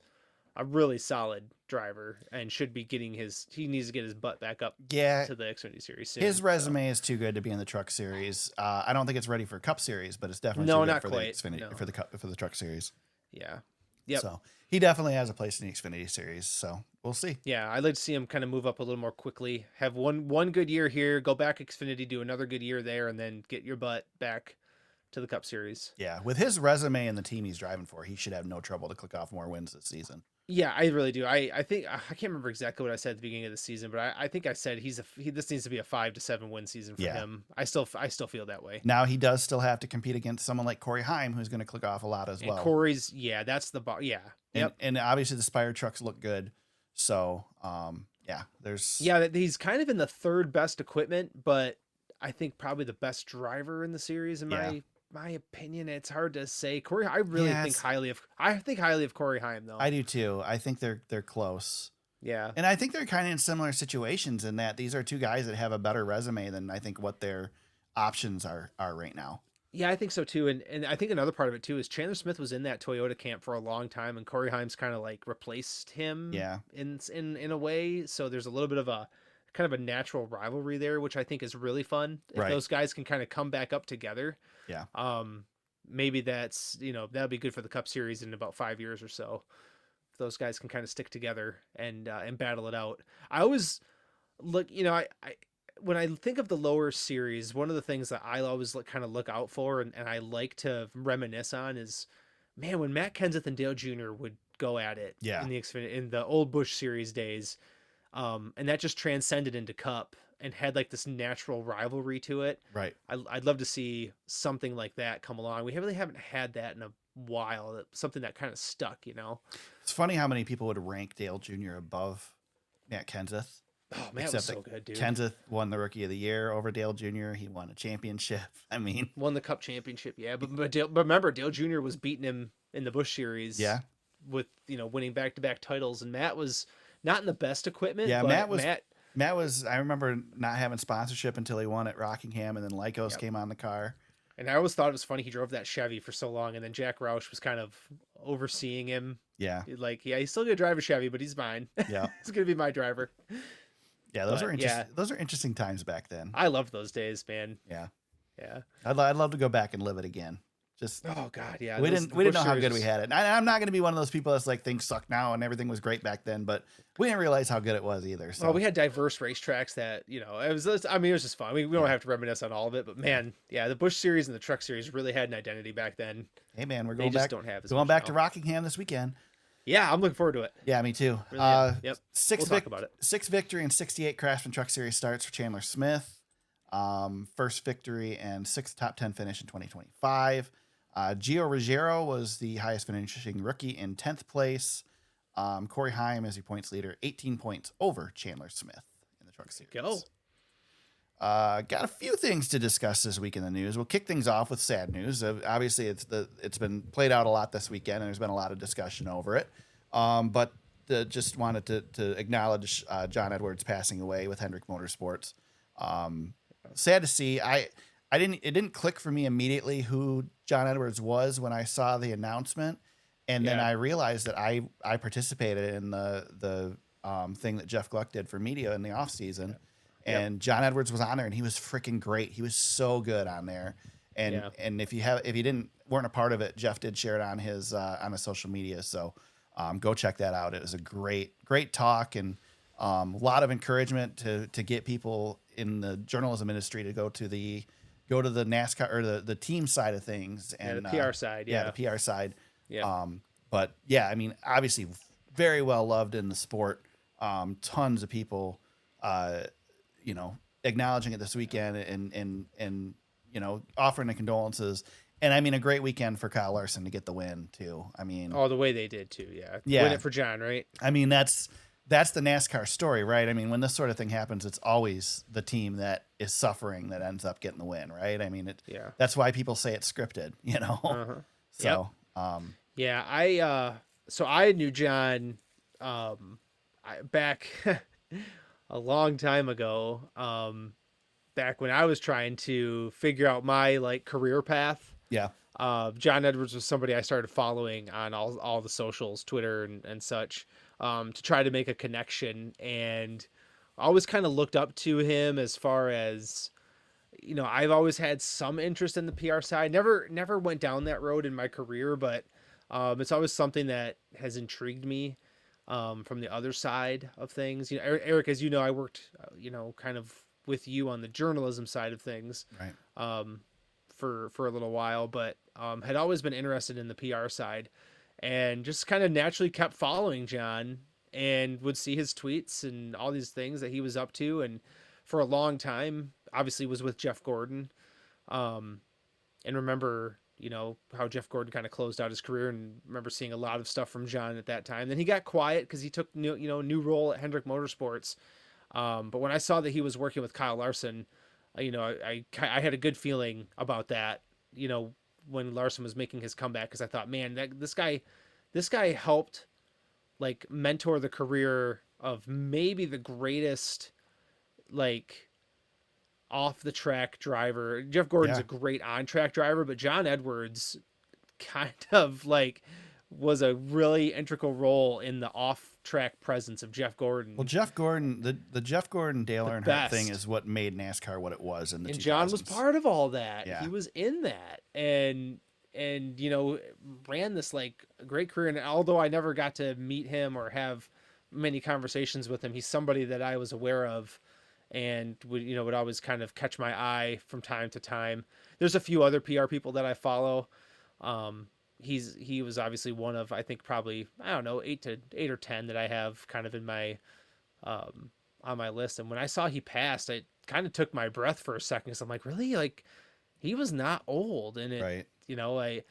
a really solid driver and should be getting he needs to get his butt back up Yeah. to the Xfinity Series soon. His resume is too good to be in the Truck Series. I don't think it's ready for Cup Series, but it's definitely No, too good not for quite. the Xfinity No. for the Truck Series. Yeah. Yep. So he definitely has a place in the Xfinity Series. So we'll see. Yeah, I'd like to see him kind of move up a little more quickly. Have one good year here, go back Xfinity, do another good year there, and then get your butt back to the Cup Series. Yeah, with his resume and the team he's driving for, he should have no trouble to click off more wins this season. Yeah, I really do. I think I can't remember exactly what I said at the beginning of the season, but I think I said this needs to be a 5 to 7 win season for him. I still feel that way. Now he does still have to compete against someone like Corey Heim, who's going to click off a lot as well. Corey's, that's the bar. Yeah. Yep. And obviously the Spire trucks look good. So, he's kind of in the third best equipment, but I think probably the best driver in the series in my opinion. It's hard to say. Corey, I really think highly of Corey Heim though. I do too. I think they're close. Yeah. And I think they're kind of in similar situations in that these are two guys that have a better resume than I think what their options are right now. Yeah, I think so too. And I think another part of it too is Chandler Smith was in that Toyota camp for a long time, and Corey Heim's kind of like replaced him. Yeah. In a way. So there's a little bit of a kind of a natural rivalry there, which I think is really fun. If those guys can kind of come back up together. Yeah. Maybe that's, that'll be good for the Cup Series in about 5 years or so. If those guys can kind of stick together and battle it out. I always look, I when I think of the lower series, one of the things that I always kind of look out for and I like to reminisce on is, man, when Matt Kenseth and Dale Jr. would go at it in the old Busch Series days, and that just transcended into Cup and had like this natural rivalry to it. Right. I'd love to see something like that come along. We really haven't had that in a while. Something that kind of stuck, It's funny how many people would rank Dale Jr. above Matt Kenseth. Oh, Matt was so good, dude. Kenseth won the Rookie of the Year over Dale Jr. He won a championship. I mean, won the Cup championship, yeah. But remember, Dale Jr. was beating him in the Busch Series. Yeah. With winning back-to-back titles, and Matt was not in the best equipment. Yeah, but Matt was. I remember not having sponsorship until he won at Rockingham, and then Lycos came on the car. And I always thought it was funny he drove that Chevy for so long, and then Jack Roush was kind of overseeing him. Yeah. Like, he's still gonna drive a Chevy, but he's mine. Yeah. He's gonna be my driver. Yeah, those are interesting. Yeah. Those are interesting times back then. I loved those days, man. Yeah. Yeah. I'd love to go back and live it again. Just oh god, yeah. We didn't know how good we had it. I'm not going to be one of those people that's like things suck now and everything was great back then, but we didn't realize how good it was either. So we had diverse racetracks that it was. I mean, it was just fun. We don't have to reminisce on all of it, but man, yeah, the Busch Series and the Truck Series really had an identity back then. Hey man, we're going back. Don't have going back to Rockingham this weekend. Yeah, I'm looking forward to it. Yeah, me too. Really yep. We'll talk about it. 6 victory and 68 Craftsman Truck Series starts for Chandler Smith. First victory and 6th top 10 finish in 2025. Gio Ruggiero was the highest finishing rookie in 10th place. Corey Heim is your points leader, 18 points over Chandler Smith in the Truck Series. Go. Got a few things to discuss this week in the news. We'll kick things off with sad news. Obviously, it's been played out a lot this weekend, and there's been a lot of discussion over it. But just wanted to acknowledge Jon Edwards passing away with Hendrick Motorsports. Sad to see. It didn't click for me immediately who Jon Edwards was when I saw the announcement, and then I realized that I participated in the thing that Jeff Gluck did for media in the off season. And Jon Edwards was on there, and he was freaking great. He was so good on there. And if you weren't a part of it, Jeff did share it on his social media. So go check that out. It was a great talk and a lot of encouragement to get people in the journalism industry to go to the NASCAR or the team side of things and the PR side. The PR side. Yeah. But yeah, I mean, obviously very well loved in the sport. Tons of people, acknowledging it this weekend and offering the condolences. And I mean, a great weekend for Kyle Larson to get the win too. I mean, the way they did too. Yeah. Win it for John, right? I mean, that's the NASCAR story, right? I mean, when this sort of thing happens, it's always the team that is suffering that ends up getting the win, right? I mean, Yeah. that's why people say it's scripted, you know? Uh-huh. So, Yeah, I knew John back a long time ago. Back when I was trying to figure out my like career path. yeah. Jon Edwards was somebody I started following on all the socials, Twitter and such, to try to make a connection. And I always kind of looked up to him as far as, you know, I've always had some interest in the PR side. Never went down that road in my career, but it's always something that has intrigued me from the other side of things. You know, Eric, as you know, I worked, you know, kind of with you on the journalism side of things. Right. For a little while, but had always been interested in the PR side, and just kind of naturally kept following John and would see his tweets and all these things that he was up to. And for a long time, obviously was with Jeff Gordon, and remember, you know, how Jeff Gordon kind of closed out his career, and remember seeing a lot of stuff from John at that time. Then he got quiet because he took new role at Hendrick Motorsports. But when I saw that he was working with Kyle Larson, you know, I had a good feeling about that, you know, when Larson was making his comeback, because I thought, man, this guy helped like mentor the career of maybe the greatest like off the track driver. Jeff Gordon's a great on track driver, but Jon Edwards kind of like was a really integral role in the off track presence of Jeff Gordon. Well, Jeff Gordon, the Jeff Gordon Dale Earnhardt thing is what made NASCAR what it was in the 2000s. And John was part of all that. Yeah. He was in that, and you know, ran this like great career. And although I never got to meet him or have many conversations with him, he's somebody that I was aware of and would always kind of catch my eye from time to time. There's a few other PR people that I follow. He was obviously one of, I think, probably, I don't know, 8 or 10 that I have kind of in my on my list. And when I saw he passed, it kind of took my breath for a second, because I'm like, really? Like, he was not old. And it, right. you know, I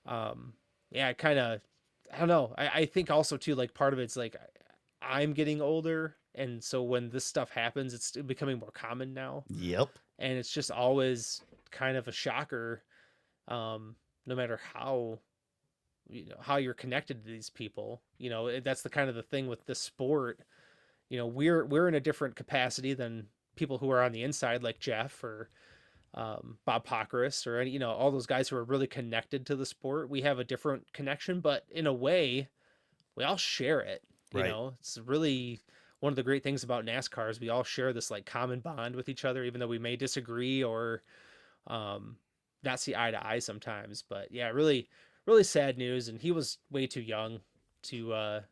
kind of, I don't know. I think also too, like, part of it's like I'm getting older, and so when this stuff happens, it's becoming more common now. Yep. And it's just always kind of a shocker, no matter how, you know, how you're connected to these people. You know, that's the kind of the thing with this sport. You know, we're in a different capacity than people who are on the inside, like Jeff or Bob Pockrass or any, you know, all those guys who are really connected to the sport. We have a different connection, but in a way, we all share it. You Right. know, it's really one of the great things about NASCAR is we all share this like common bond with each other, even though we may disagree or not see eye to eye sometimes. But yeah, really, really sad news. And he was way too young to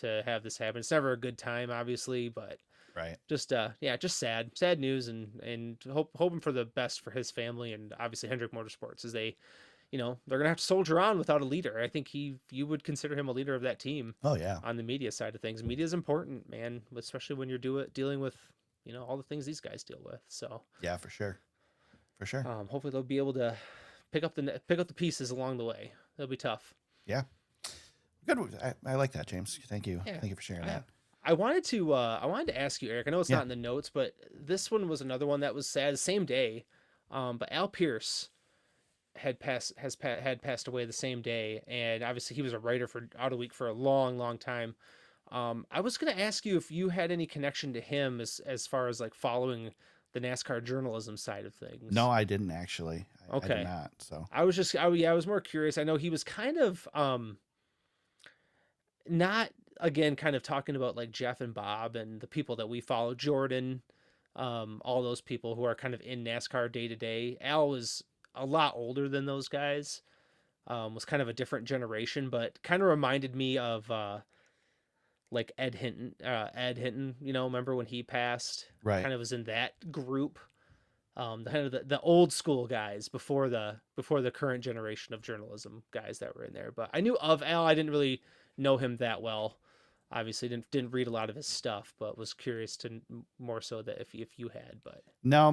have this happen. It's never a good time, obviously, but Right. just just sad news, and hoping for the best for his family and obviously Hendrick Motorsports, as they, you know, they're gonna have to soldier on without a leader. I think you would consider him a leader of that team. Oh yeah. On the media side of things, media is important, man, especially when you're dealing with, you know, all the things these guys deal with. So Yeah, for sure. For sure. hopefully they'll be able to pick up the pieces along the way. It'll be tough. Yeah. Good. I like that, James. Thank you. Yeah. Thank you for sharing that. I wanted to ask you, Eric. I know it's Yeah. not in the notes, but this one was another one that was sad. The same day, but Al Pierce had passed away the same day, and obviously he was a writer for Out of Week for a long time. I was going to ask you if you had any connection to him as far as like following the NASCAR journalism side of things. No, I didn't actually. I Okay. did not. So I was more curious. I know he was kind of not, again, kind of talking about like Jeff and Bob and the people that we follow, Jordan, all those people who are kind of in NASCAR day to day. Al was a lot older than those guys, was kind of a different generation, but kind of reminded me of like Ed Hinton, you know, remember when he passed? Right. Kind of was in that group. Kind of the old school guys before the current generation of journalism guys that were in there. But I knew of Al. I didn't really know him that well. Obviously didn't read a lot of his stuff, but was curious to more so that if you had. But no,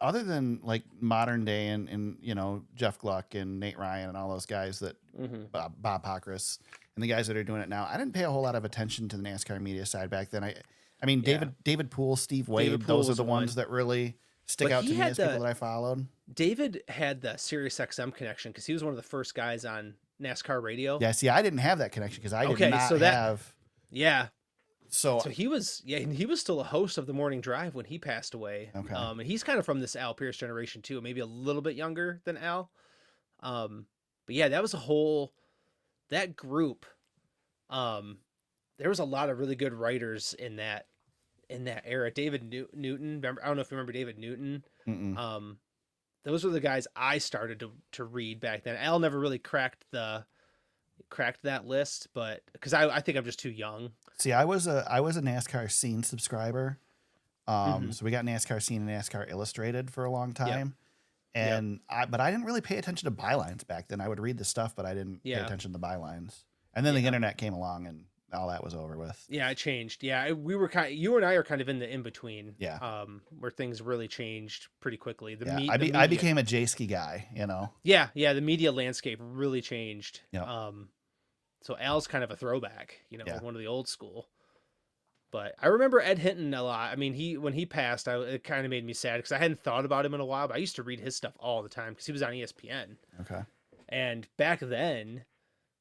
other than like modern day and you know, Jeff Gluck and Nate Ryan and all those guys that mm-hmm. Bob Pockrass, and the guys that are doing it now. I didn't pay a whole lot of attention to the NASCAR media side back then. I mean, David Poole, Steve Wade, Poole those are was the one. ones that really stick But out he to me had as people that I followed. David had the Sirius XM connection because he was one of the first guys on NASCAR radio. Yeah, see, I didn't have that connection because I did not have. Yeah. So he was still a host of the Morning Drive when he passed away. Okay. And he's kind of from this Al Pierce generation too, maybe a little bit younger than Al. But yeah, that was that group. There was a lot of really good writers in that era. David Newton, I don't know if you remember David Newton. Mm-mm. Those were the guys I started to read back then. Al never really cracked that list, but because I think I'm just too young. See, I was a NASCAR Scene subscriber. So we got NASCAR Scene and NASCAR Illustrated for a long time. And but I didn't really pay attention to bylines back then. I would read the stuff, but I didn't pay attention to the bylines. And then the internet came along and all that was over with. Yeah, it changed. Yeah, we were you and I are kind of in the in between. Yeah. Where things really changed pretty quickly. I became a J-ski guy, you know. Yeah, the media landscape really changed. Yeah. So Al's kind of a throwback, one of the old school. But I remember Ed Hinton a lot. I mean, when he passed, it kind of made me sad because I hadn't thought about him in a while. But I used to read his stuff all the time because he was on ESPN. Okay. And back then,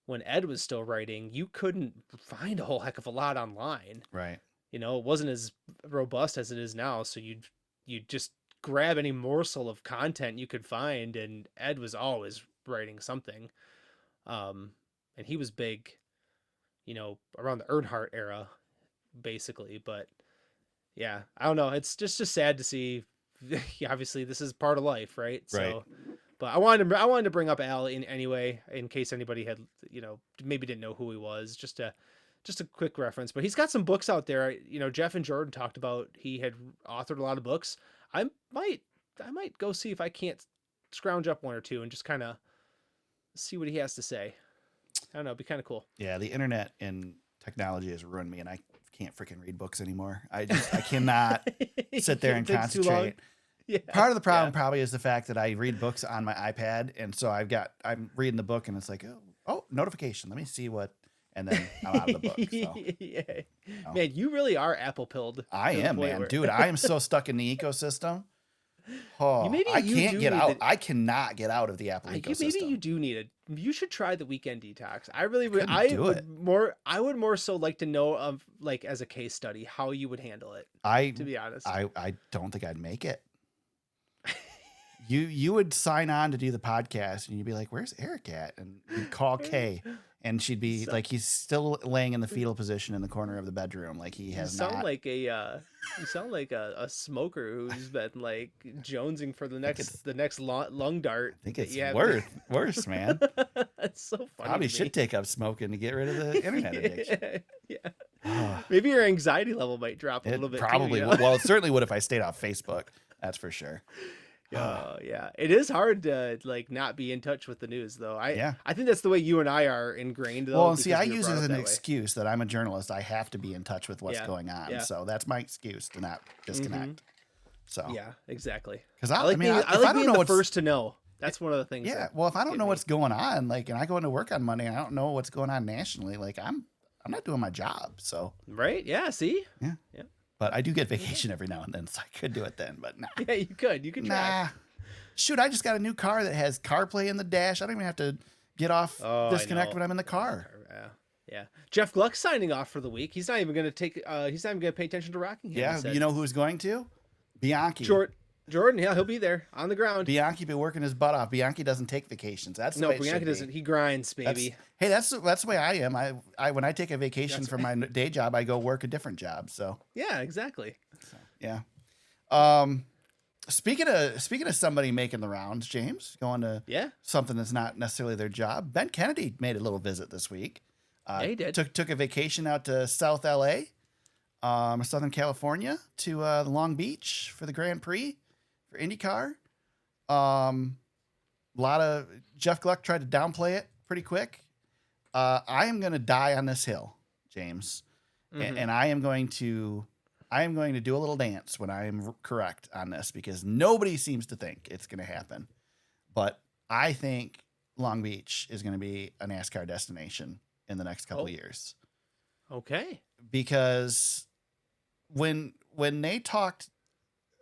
when Ed was still writing, you couldn't find a whole heck of a lot online. Right. It wasn't as robust as it is now. So you'd just grab any morsel of content you could find, and Ed was always writing something. And he was big, around the Earnhardt era, basically. But yeah, I don't know. It's just sad to see. Obviously, this is part of life, right? So, but I wanted to bring up Al in anyway, in case anybody had, maybe didn't know who he was. Just a quick reference. But he's got some books out there. Jeff and Jordan talked about he had authored a lot of books. I might go see if I can't scrounge up one or two and just kind of see what he has to say. I don't know. It'd be kind of cool. Yeah, the internet and technology has ruined me, and I can't freaking read books anymore. I cannot sit there and concentrate. Yeah. Part of the problem probably is the fact that I read books on my iPad, and so I'm reading the book, and it's like, oh, notification. Let me see what, and then I'm out of the book. So. Man, you really are Apple pilled. I am, man, dude. I am so stuck in the ecosystem. Oh, I can't get out. I cannot get out of the Apple ecosystem. Maybe you do need it. You should try the weekend detox. I really would. I would more so like to know, like as a case study, how you would handle it. To be honest, I don't think I'd make it. You would sign on to do the podcast, and you'd be like, "Where's Eric at?" And you'd call Kay, and she'd be like, "He's still laying in the fetal position in the corner of the bedroom, like he has not." You sound like a smoker who's been like jonesing for the next lung dart. I think it's worse, man. That's so funny. Probably should take up smoking to get rid of the internet addiction. Yeah. Maybe your anxiety level might drop a little bit. Probably. Too, Well, it certainly would if I stayed off Facebook. That's for sure. Yeah. It is hard to like not be in touch with the news, though. I think that's the way you and I are ingrained. Though, well, see, I use it as an excuse that I'm a journalist. I have to be in touch with what's going on. Yeah. So that's my excuse to not disconnect. Mm-hmm. So yeah, exactly. Because I like being the first to know. That's one of the things. Yeah. Well, if I don't know what's going on, like, and I go into work on Monday and I don't know what's going on nationally, like, I'm not doing my job. So right. Yeah. See. Yeah. But I do get vacation every now and then, so I could do it then. But nah. Yeah, you could. You could try. Nah. Shoot, I just got a new car that has CarPlay in the dash. I don't even have to get off, disconnect when I'm in the car. Yeah. Jeff Gluck signing off for the week. He's not even going to take. He's not even going to pay attention to Rockingham. Yeah, you know who's going to? Bianchi. Jordan, yeah, he'll be there on the ground. Bianchi be working his butt off. Bianchi doesn't take vacations. That's the way it Bianchi doesn't. He grinds, baby. That's the way I am. I when I take a vacation from my day job, I go work a different job. So yeah, exactly. So, yeah. Speaking of somebody making the rounds, James, going to something that's not necessarily their job. Ben Kennedy made a little visit this week. He did. Took a vacation out to South LA, Southern California, to the Long Beach for the Grand Prix for IndyCar. A lot of Jeff Gluck tried to downplay it pretty quick. I am going to die on this hill, James, and I am going to do a little dance when I am correct on this because nobody seems to think it's going to happen. But I think Long Beach is going to be a NASCAR destination in the next couple of years. Okay. Because when they talked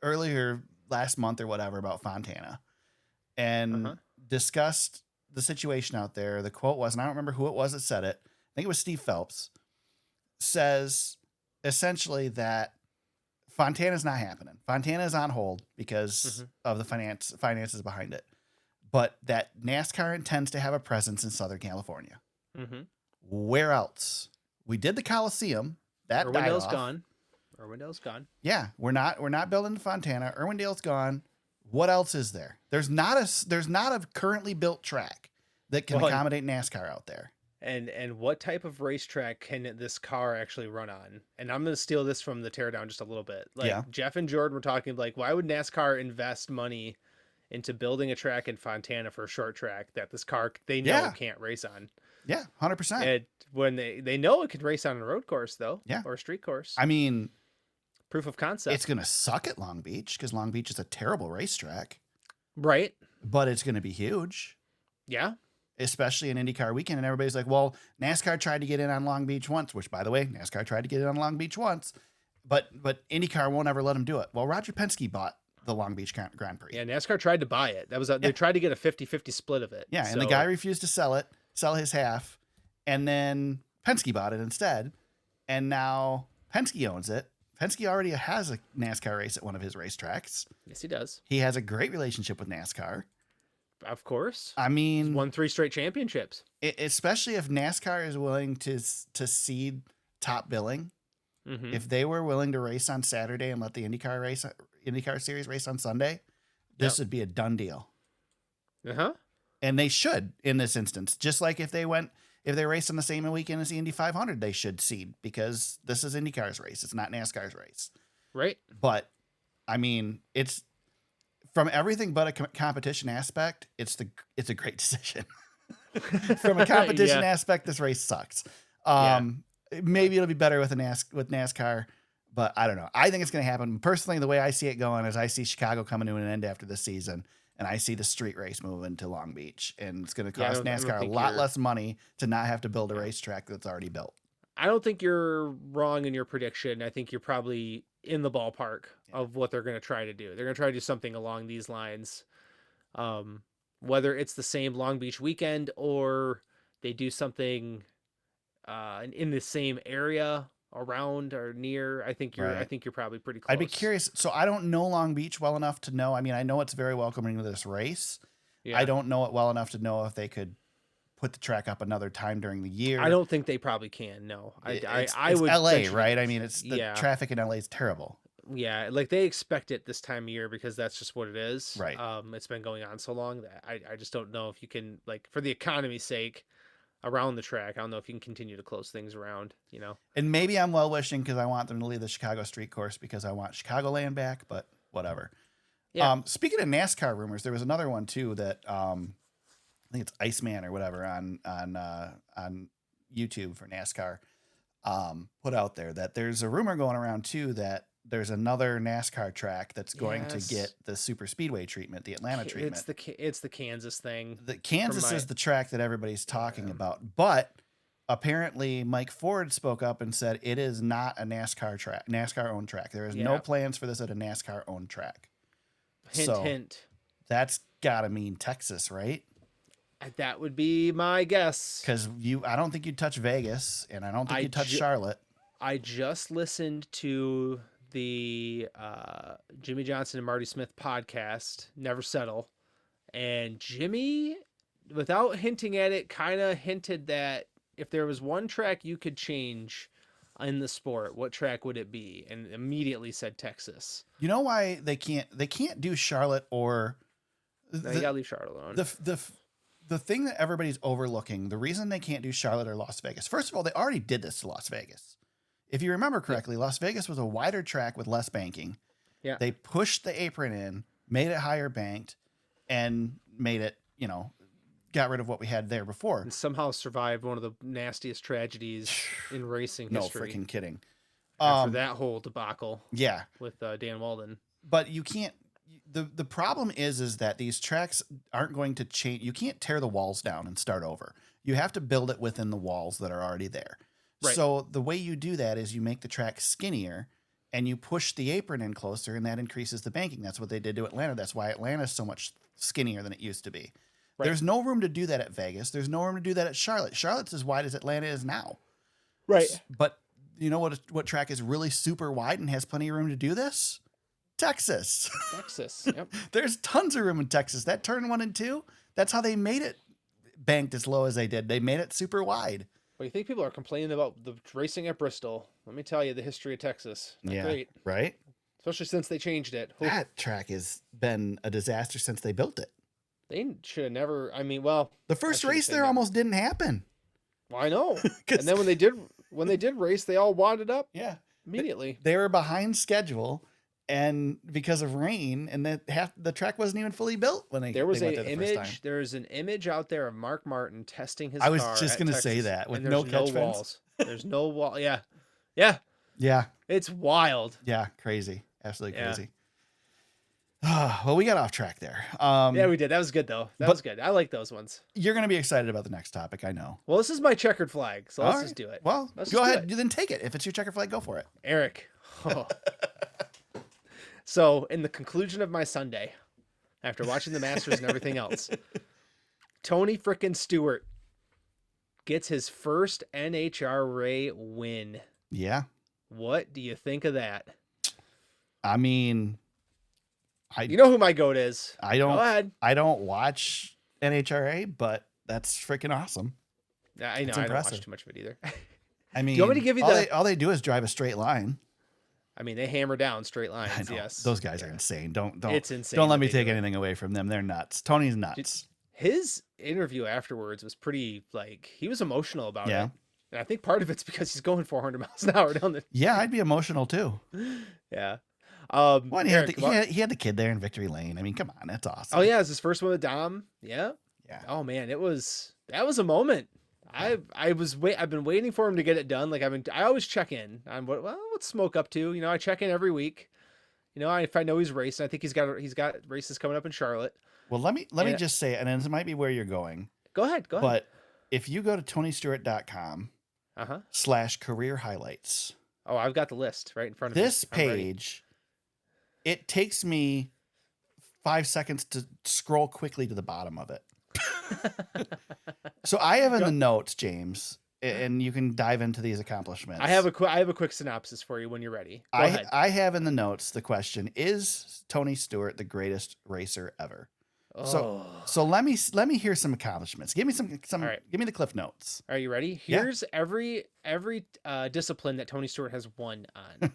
earlier last month or whatever about Fontana and discussed the situation out there, the quote was, and I don't remember who it was that said it, I think it was Steve Phelps, says essentially that Fontana's not happening. Fontana is on hold because of the finances behind it, but that NASCAR intends to have a presence in Southern California. Where else? We did the Coliseum. That died off. Irwindale's gone. Yeah, we're not building Fontana. Irwindale's gone. What else is there? There's not a currently built track that can accommodate NASCAR out there. And what type of racetrack can this car actually run on? And I'm going to steal this from the teardown just a little bit. Like Jeff and Jordan were talking like, why would NASCAR invest money into building a track in Fontana for a short track that this car they know can't race on? Yeah, 100%. And when they know it can race on a road course though, or a street course. I mean, proof of concept. It's going to suck at Long Beach because Long Beach is a terrible racetrack. Right. But it's going to be huge. Yeah. Especially an IndyCar weekend. And everybody's like, well, NASCAR tried to get in on Long Beach once, which, by the way, NASCAR tried to get in on Long Beach once, but IndyCar won't ever let them do it. Well, Roger Penske bought the Long Beach Grand Prix. Yeah, NASCAR tried to buy it. That was they tried to get a 50-50 split of it. Yeah, and the guy refused to sell his half, and then Penske bought it instead, and now Penske owns it. Penske already has a NASCAR race at one of his racetracks. Yes, he does. He has a great relationship with NASCAR. Of course. I mean, he's won 3 straight championships. Especially if NASCAR is willing to seed top billing. If they were willing to race on Saturday and let the IndyCar series race on Sunday, this would be a done deal. And they should in this instance. Just like if they race on the same weekend as the Indy 500, they should seed because this is IndyCar's race. It's not NASCAR's race. Right. But I mean, it's from everything but a competition aspect. It's a great decision. From a competition aspect, this race sucks. Maybe it'll be better with NASCAR, but I don't know. I think it's going to happen. Personally, the way I see it going is I see Chicago coming to an end after this season, and I see the street race moving to Long Beach, and it's going to cost NASCAR a lot less money to not have to build a racetrack that's already built. I don't think you're wrong in your prediction. I think you're probably in the ballpark of what they're going to try to do. They're going to try to do something along these lines. Whether it's the same Long Beach weekend or they do something in the same area around or near, I think you're probably pretty close. I'd be curious. So I don't know Long Beach well enough to know. I mean, I know it's very welcoming to this race. Yeah. I don't know it well enough to know if they could put the track up another time during the year. I don't think they probably can. No, it's would LA, right? I mean, it's the traffic in LA is terrible. Yeah, like they expect it this time of year because that's just what it is. Right. It's been going on so long that I just don't know if you can, like, for the economy's sake, around the track, I don't know if you can continue to close things around, you know. And maybe I'm well wishing because I want them to leave the Chicago street course because I want Chicagoland back, but whatever. Yeah. Speaking of NASCAR rumors, there was another one too that I think it's Iceman or whatever on YouTube for NASCAR put out there that there's a rumor going around too that there's another NASCAR track that's going to get the super speedway treatment, the Atlanta treatment. It's the Kansas thing. The Kansas is the track that everybody's talking about, but apparently Mike Ford spoke up and said it is not a NASCAR owned track. There is no plans for this at a NASCAR owned track. Hint. That's gotta mean Texas, right? That would be my guess. Because I don't think you'd touch Vegas, and I don't think you'd touch Charlotte. I just listened to the Jimmy Johnson and Marty Smith podcast, Never Settle, and Jimmy, without hinting at it, kind of hinted that if there was one track you could change in the sport, what track would it be? And immediately said Texas. You know why they can't do Charlotte or no, you gotta leave Charlotte alone. The thing that everybody's overlooking, the reason they can't do Charlotte or Las Vegas, first of all, they already did this to Las Vegas. If you remember correctly, Las Vegas was a wider track with less banking. Yeah. They pushed the apron in, made it higher banked, and made it, got rid of what we had there before. And somehow survived one of the nastiest tragedies in racing history. No freaking kidding. After that whole debacle. Yeah. With Dan Walden. But you can't. The problem is that these tracks aren't going to change. You can't tear the walls down and start over. You have to build it within the walls that are already there. Right. So the way you do that is you make the track skinnier and you push the apron in closer, and that increases the banking. That's what they did to Atlanta. That's why Atlanta is so much skinnier than it used to be. Right. There's no room to do that at Vegas. There's no room to do that at Charlotte. Charlotte's as wide as Atlanta is now. Right. But you know what track is really super wide and has plenty of room to do this? Texas. Texas. Yep. There's tons of room in Texas. That turn 1 and 2, that's how they made it banked as low as they did. They made it super wide. Well, you think people are complaining about the racing at Bristol? Let me tell you the history of Texas. Not great. Right? Especially since they changed it. Oof. That track has been a disaster since they built it. They should have never. I mean, well, The first race there almost didn't happen. Well, I know. And then when they did race, they all wadded up. Yeah. Immediately. They were behind schedule, and because of rain, and the track wasn't even fully built when they There was they went there the first time. There's an image out there of Mark Martin testing his I was car just at going to Texas, say that with and no there's catch fence. walls. There's no wall. Yeah. Yeah. Yeah. It's wild. Yeah. Crazy. Absolutely Yeah. crazy. Well, we got off track there. Yeah, we did. That was good though. That was good. I like those ones. You're going to be excited about the next topic. I know. Well, this is my checkered flag, so let's just do it. Well, Let's go just do ahead. it. Then take it. If it's your checker flag, go for it. Eric. Oh. So, in the conclusion of my Sunday, after watching the Masters and everything else, Tony frickin' Stewart gets his first NHRA win. Yeah. What do you think of that? I mean, You know who my goat is. I Go ahead. don't watch NHRA, but that's freaking awesome. I know. It's I don't watch impressive. too much of it either. I mean, you want me to give you all they do is drive a straight line. I mean, they hammer down straight I lines. know. Yes. Those guys are insane. Don't It's insane Don't let what me they take do. anything away from them. They're nuts. Tony's nuts. His interview afterwards was pretty, like, he was emotional about Yeah. it. And I think part of it's because he's going 400 miles an hour down the. Yeah, I'd be emotional too. Yeah. Well, he, Eric, he had the kid there in Victory Lane. I mean, come on, that's awesome. Oh yeah, it's his first one with Dom. Yeah. Yeah. Oh man, that was a moment. I've been waiting for him to get it done. Like I always check in on what's Smoke up to. You know, I check in every week. You know, if I know he's racing, I think he's got races coming up in Charlotte. Well, let me just say, and this might be where you're going, Go ahead. but if you go to tonystewart.com /career highlights, Oh, I've got the list right in front of me. this I'm ready. page, it takes me 5 seconds to scroll quickly to the bottom of it. So I have in the notes, James, and you can dive into these accomplishments. I have a quick synopsis for you when you're ready. Go ahead. I have in the notes the question: is Tony Stewart the greatest racer ever? So let me hear some accomplishments. Give me some. All right. Give me the cliff notes. Are you ready? Yeah. Here's every discipline that Tony Stewart has won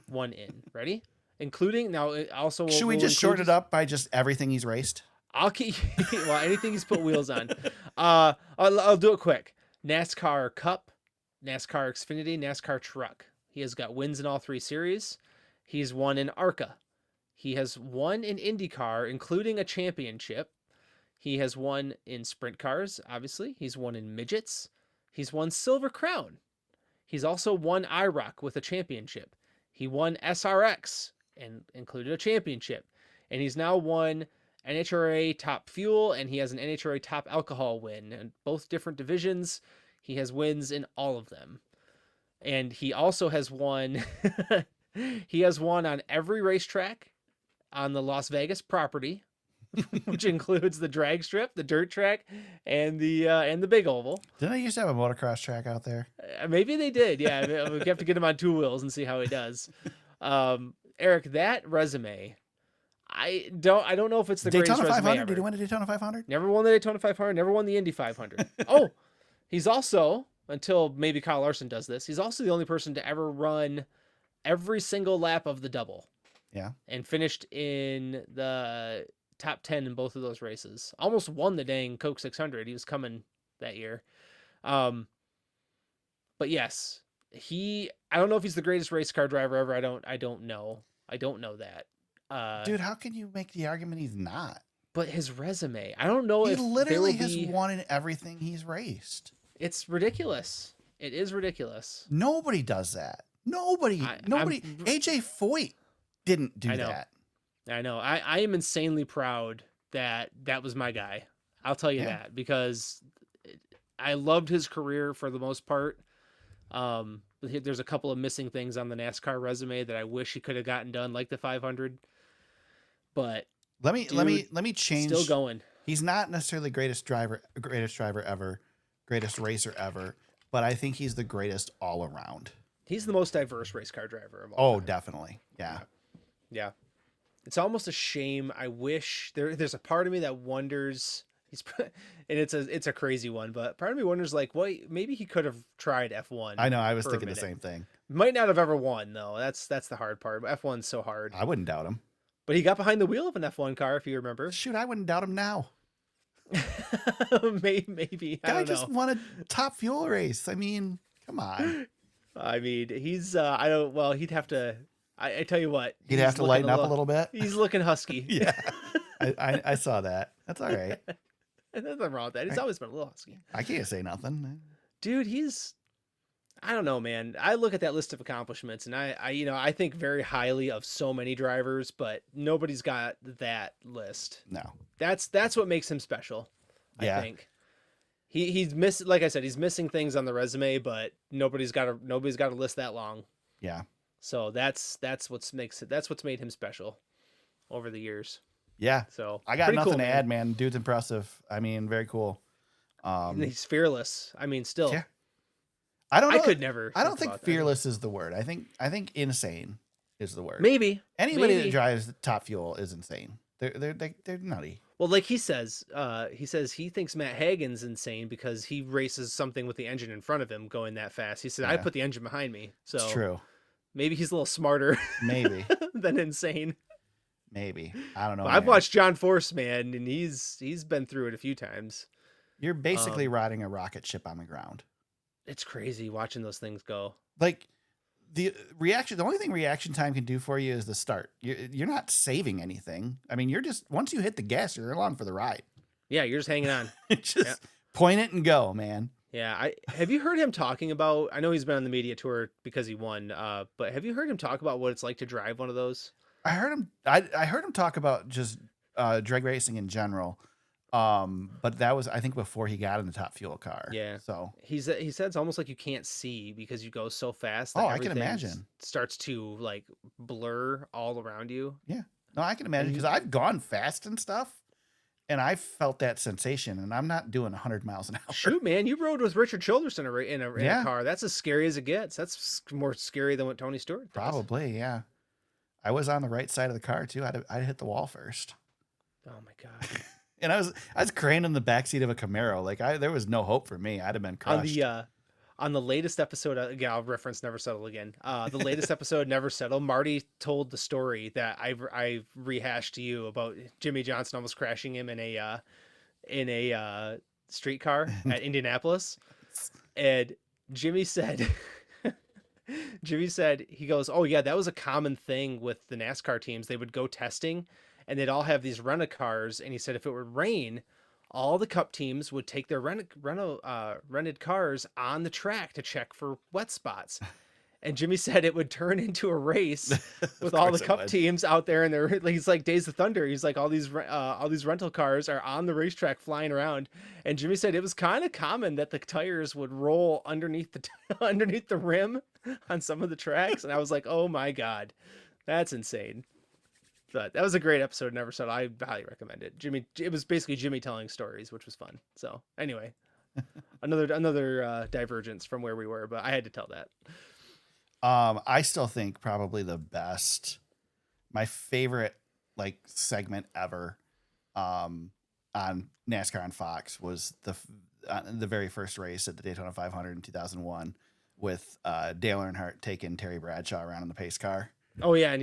in. Ready? Including now. Also, Should we just short it up by just everything he's raced? I'll keep well anything he's put wheels on. I'll do it quick. NASCAR Cup, NASCAR Xfinity, NASCAR Truck. He has got wins in all three series. He's won in ARCA. He has won in IndyCar, including a championship. He has won in sprint cars, obviously. He's won in midgets. He's won Silver Crown. He's also won IROC with a championship. He won SRX and included a championship. And he's now won NHRA Top Fuel, and he has an NHRA Top Alcohol win in both different divisions. He has wins in all of them. And he also has won he has won on every racetrack on the Las Vegas property, which includes the drag strip, the dirt track, and the big oval. Didn't they used to have a motocross track out there? Maybe they did. Yeah, we have to get him on two wheels and see how he does. Eric, that resume, I don't know if it's the Daytona greatest 500. resume ever. Did he win a Daytona 500? Never won the Daytona 500. Never won the Indy 500. Oh, he's also, until maybe Kyle Larson does this, he's also the only person to ever run every single lap of the double. Yeah. And finished in the top 10 in both of those races. Almost won the dang Coke 600. He was coming that year. But yes, I don't know if he's the greatest race car driver ever. I don't know. I don't know that. Dude, how can you make the argument he's not? But his resume, I don't know He if literally there has will be... won in everything he's raced. It's ridiculous. It is ridiculous. Nobody does that. Nobody. AJ Foyt didn't do that. I know. I am insanely proud that was my guy. I'll tell you that, because I loved his career for the most part. There's a couple of missing things on the NASCAR resume that I wish he could have gotten done, like the 500. But let me change. Still going. He's not necessarily the greatest driver ever, greatest racer ever, but I think he's the greatest all around. He's the most diverse race car driver of all time. Definitely. Yeah. Yeah. It's almost a shame. I wish there's a part of me that wonders and it's a crazy one, but part of me wonders like, well, maybe he could have tried F1. I know. I was thinking the same thing. Might not have ever won though. That's the hard part. F1's so hard. I wouldn't doubt him. But he got behind the wheel of an F1 car, if you remember. Shoot, I wouldn't doubt him now. Maybe. Guy just won a top fuel race. I mean, come on. I mean, he's he'd have to. I tell you what, he'd have to lighten up a little bit. He's looking husky. Yeah, I saw that. That's all right. There's nothing wrong with that. He's always been a little husky. I can't say nothing, dude. I don't know, man. I look at that list of accomplishments, and I think very highly of so many drivers, but nobody's got that list. No, that's what makes him special. Yeah. I think he's like I said, he's missing things on the resume, but nobody's got a list that long. Yeah. So that's what's made him special over the years. Yeah. So I got nothing cool, to add, man. Dude's impressive. I mean, very cool. He's fearless. I mean, still. Yeah. I don't know. I don't think fearless is the word. I think insane is the word. Maybe anybody that drives the top fuel is insane. They're nutty. Well, like he says he thinks Matt Hagen's insane because he races something with the engine in front of him going that fast. He said, I put the engine behind me. So it's true. Maybe he's a little smarter. Maybe than insane. Maybe. I don't know. I've watched John Force, man, and he's been through it a few times. You're basically riding a rocket ship on the ground. It's crazy watching those things go. Like the only thing reaction time can do for you is the start. You're not saving anything. I mean, you're just, once you hit the gas, you're along for the ride. Yeah, you're just hanging on. Just point it and go, man. Yeah, have you heard him talking about? I know he's been on the media tour because he won. But have you heard him talk about what it's like to drive one of those? I heard him talk about just drag racing in general. But that was, I think, before he got in the top fuel car. Yeah. So he said it's almost like you can't see because you go so fast. I can imagine. Starts to like blur all around you. Yeah. No, I can imagine because I've gone fast and stuff, and I felt that sensation, and I'm not doing 100 miles an hour. Shoot, man, you rode with Richard Childress in a car. That's as scary as it gets. That's more scary than what Tony Stewart does. Probably, yeah. I was on the right side of the car too. I'd hit the wall first. Oh my God. And I was craned in the backseat of a Camaro. Like there was no hope for me. I'd have been crushed. On the latest episode, again, I'll reference Never Settle again. The latest episode, Never Settle, Marty told the story that I rehashed to you about Jimmy Johnson almost crashing him in a streetcar at Indianapolis. And Jimmy said, he goes, oh yeah, that was a common thing with the NASCAR teams. They would go testing and they'd all have these rental cars. And he said, if it would rain, all the cup teams would take their rented cars on the track to check for wet spots. And Jimmy said it would turn into a race with all the cup teams out there. And he's like Days of Thunder. He's like, all these rental cars are on the racetrack flying around. And Jimmy said it was kind of common that the tires would roll underneath the rim on some of the tracks. And I was like, oh my God, that's insane. But that was a great episode. Never Said. I highly recommend it. It was basically Jimmy telling stories, which was fun. So anyway, another divergence from where we were, but I had to tell that. I still think probably the best, my favorite like segment ever, on NASCAR on Fox was the very first race at the Daytona 500 in 2001 with Dale Earnhardt taking Terry Bradshaw around in the pace car. Oh yeah, and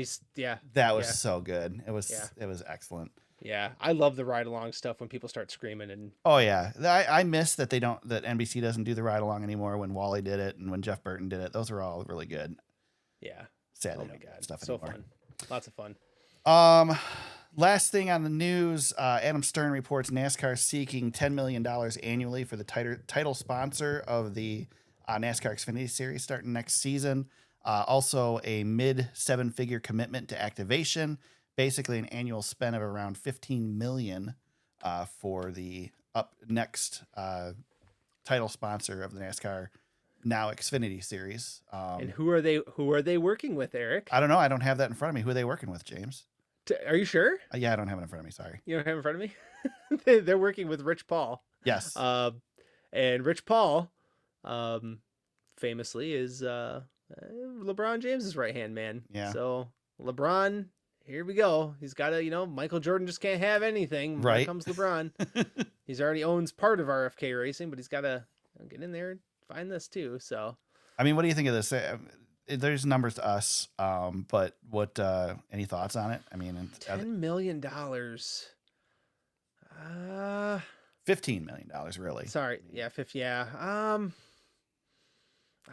that was so good. It was excellent. Yeah, I love the ride along stuff when people start screaming and. Oh yeah, I miss that that NBC doesn't do the ride along anymore. When Wally did it and when Jeff Burton did it, those are all really good. Yeah. Sadly, oh my God, stuff so anymore. fun, lots of fun. Last thing on the news, Adam Stern reports NASCAR seeking $10 million annually for the title sponsor of the NASCAR Xfinity Series starting next season. Also a mid-7-figure commitment to activation, basically an annual spend of around $15 million for the next title sponsor of the NASCAR now Xfinity series. And who are they working with, Eric? I don't know. I don't have that in front of me. Who are they working with, James? Are you sure? Yeah, I don't have it in front of me. Sorry. You don't have it in front of me? They're working with Rich Paul. Yes. And Rich Paul, famously is LeBron James's right-hand man. Yeah. So LeBron, here we go. He's got to, Michael Jordan just can't have anything. Right. Here comes LeBron. He's already owns part of RFK Racing, but he's got to get in there and find this too. So, I mean, what do you think of this? There's numbers to us, but what? Any thoughts on it? I mean, $10 million. $15 million, really. Sorry, yeah, 50. Yeah.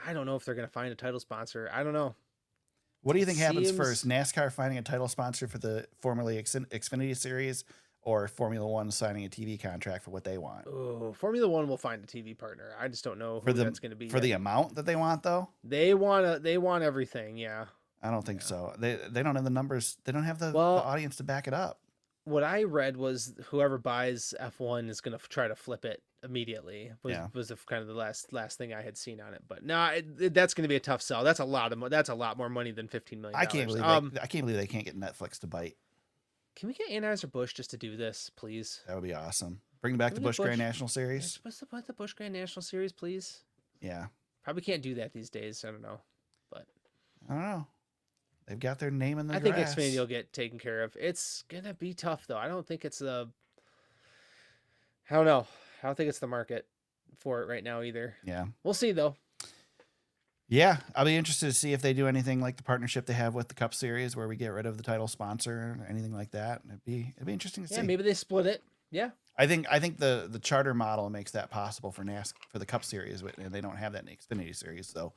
I don't know if they're gonna find a title sponsor. I don't know. What do you think happens first? NASCAR finding a title sponsor for the formerly Xfinity series, or Formula One signing a TV contract for what they want? Oh, Formula One will find a TV partner. I just don't know who that's going to be for the amount that they want, though. They want everything. Yeah. I don't think so. They don't have the numbers. They don't have the audience to back it up. What I read was whoever buys F1 is going to try to flip it immediately. Was kind of the last thing I had seen on it. But no, that's going to be a tough sell. That's a lot more money than $15 million. I can't believe they can't get Netflix to bite. Can we get Anheuser-Busch just to do this, please? That would be awesome. Bring back the Busch Grand National Series. What's the Busch Grand National Series, please? Yeah. Probably can't do that these days. I don't know. But I don't know. They've got their name in the grass. I think Xfinity will get taken care of. It's going to be tough, though. I don't think it's I don't know. I don't think it's the market for it right now either. Yeah. We'll see, though. Yeah, I'll be interested to see if they do anything like the partnership they have with the Cup Series, where we get rid of the title sponsor or anything like that. It'd be interesting to see. Yeah, maybe they split it. Yeah, I think the charter model makes that possible for the Cup Series, and they don't have that in the Xfinity Series, so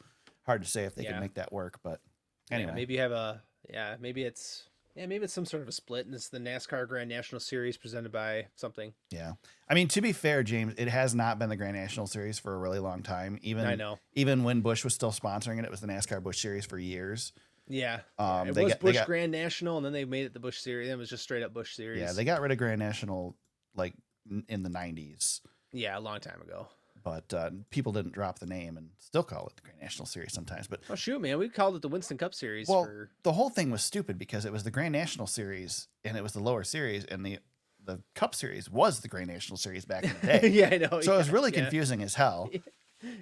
hard to say if they can make that work. But anyway, maybe it's some sort of a split, and it's the NASCAR Grand National Series presented by something. Yeah. I mean, to be fair, James, it has not been the Grand National Series for a really long time. Even when Busch was still sponsoring it, it was the NASCAR Busch Series for years. Yeah. It was Busch Grand National, and then they made it the Busch Series. Then it was just straight up Busch Series. Yeah, they got rid of Grand National like in the 90s. Yeah, a long time ago. But people didn't drop the name and still call it the Grand National Series sometimes. But oh shoot, man, we called it the Winston Cup Series. Well, the whole thing was stupid because it was the Grand National Series and it was the lower series, and the Cup Series was the Grand National Series back in the day. Yeah, I know. So it was really confusing as hell.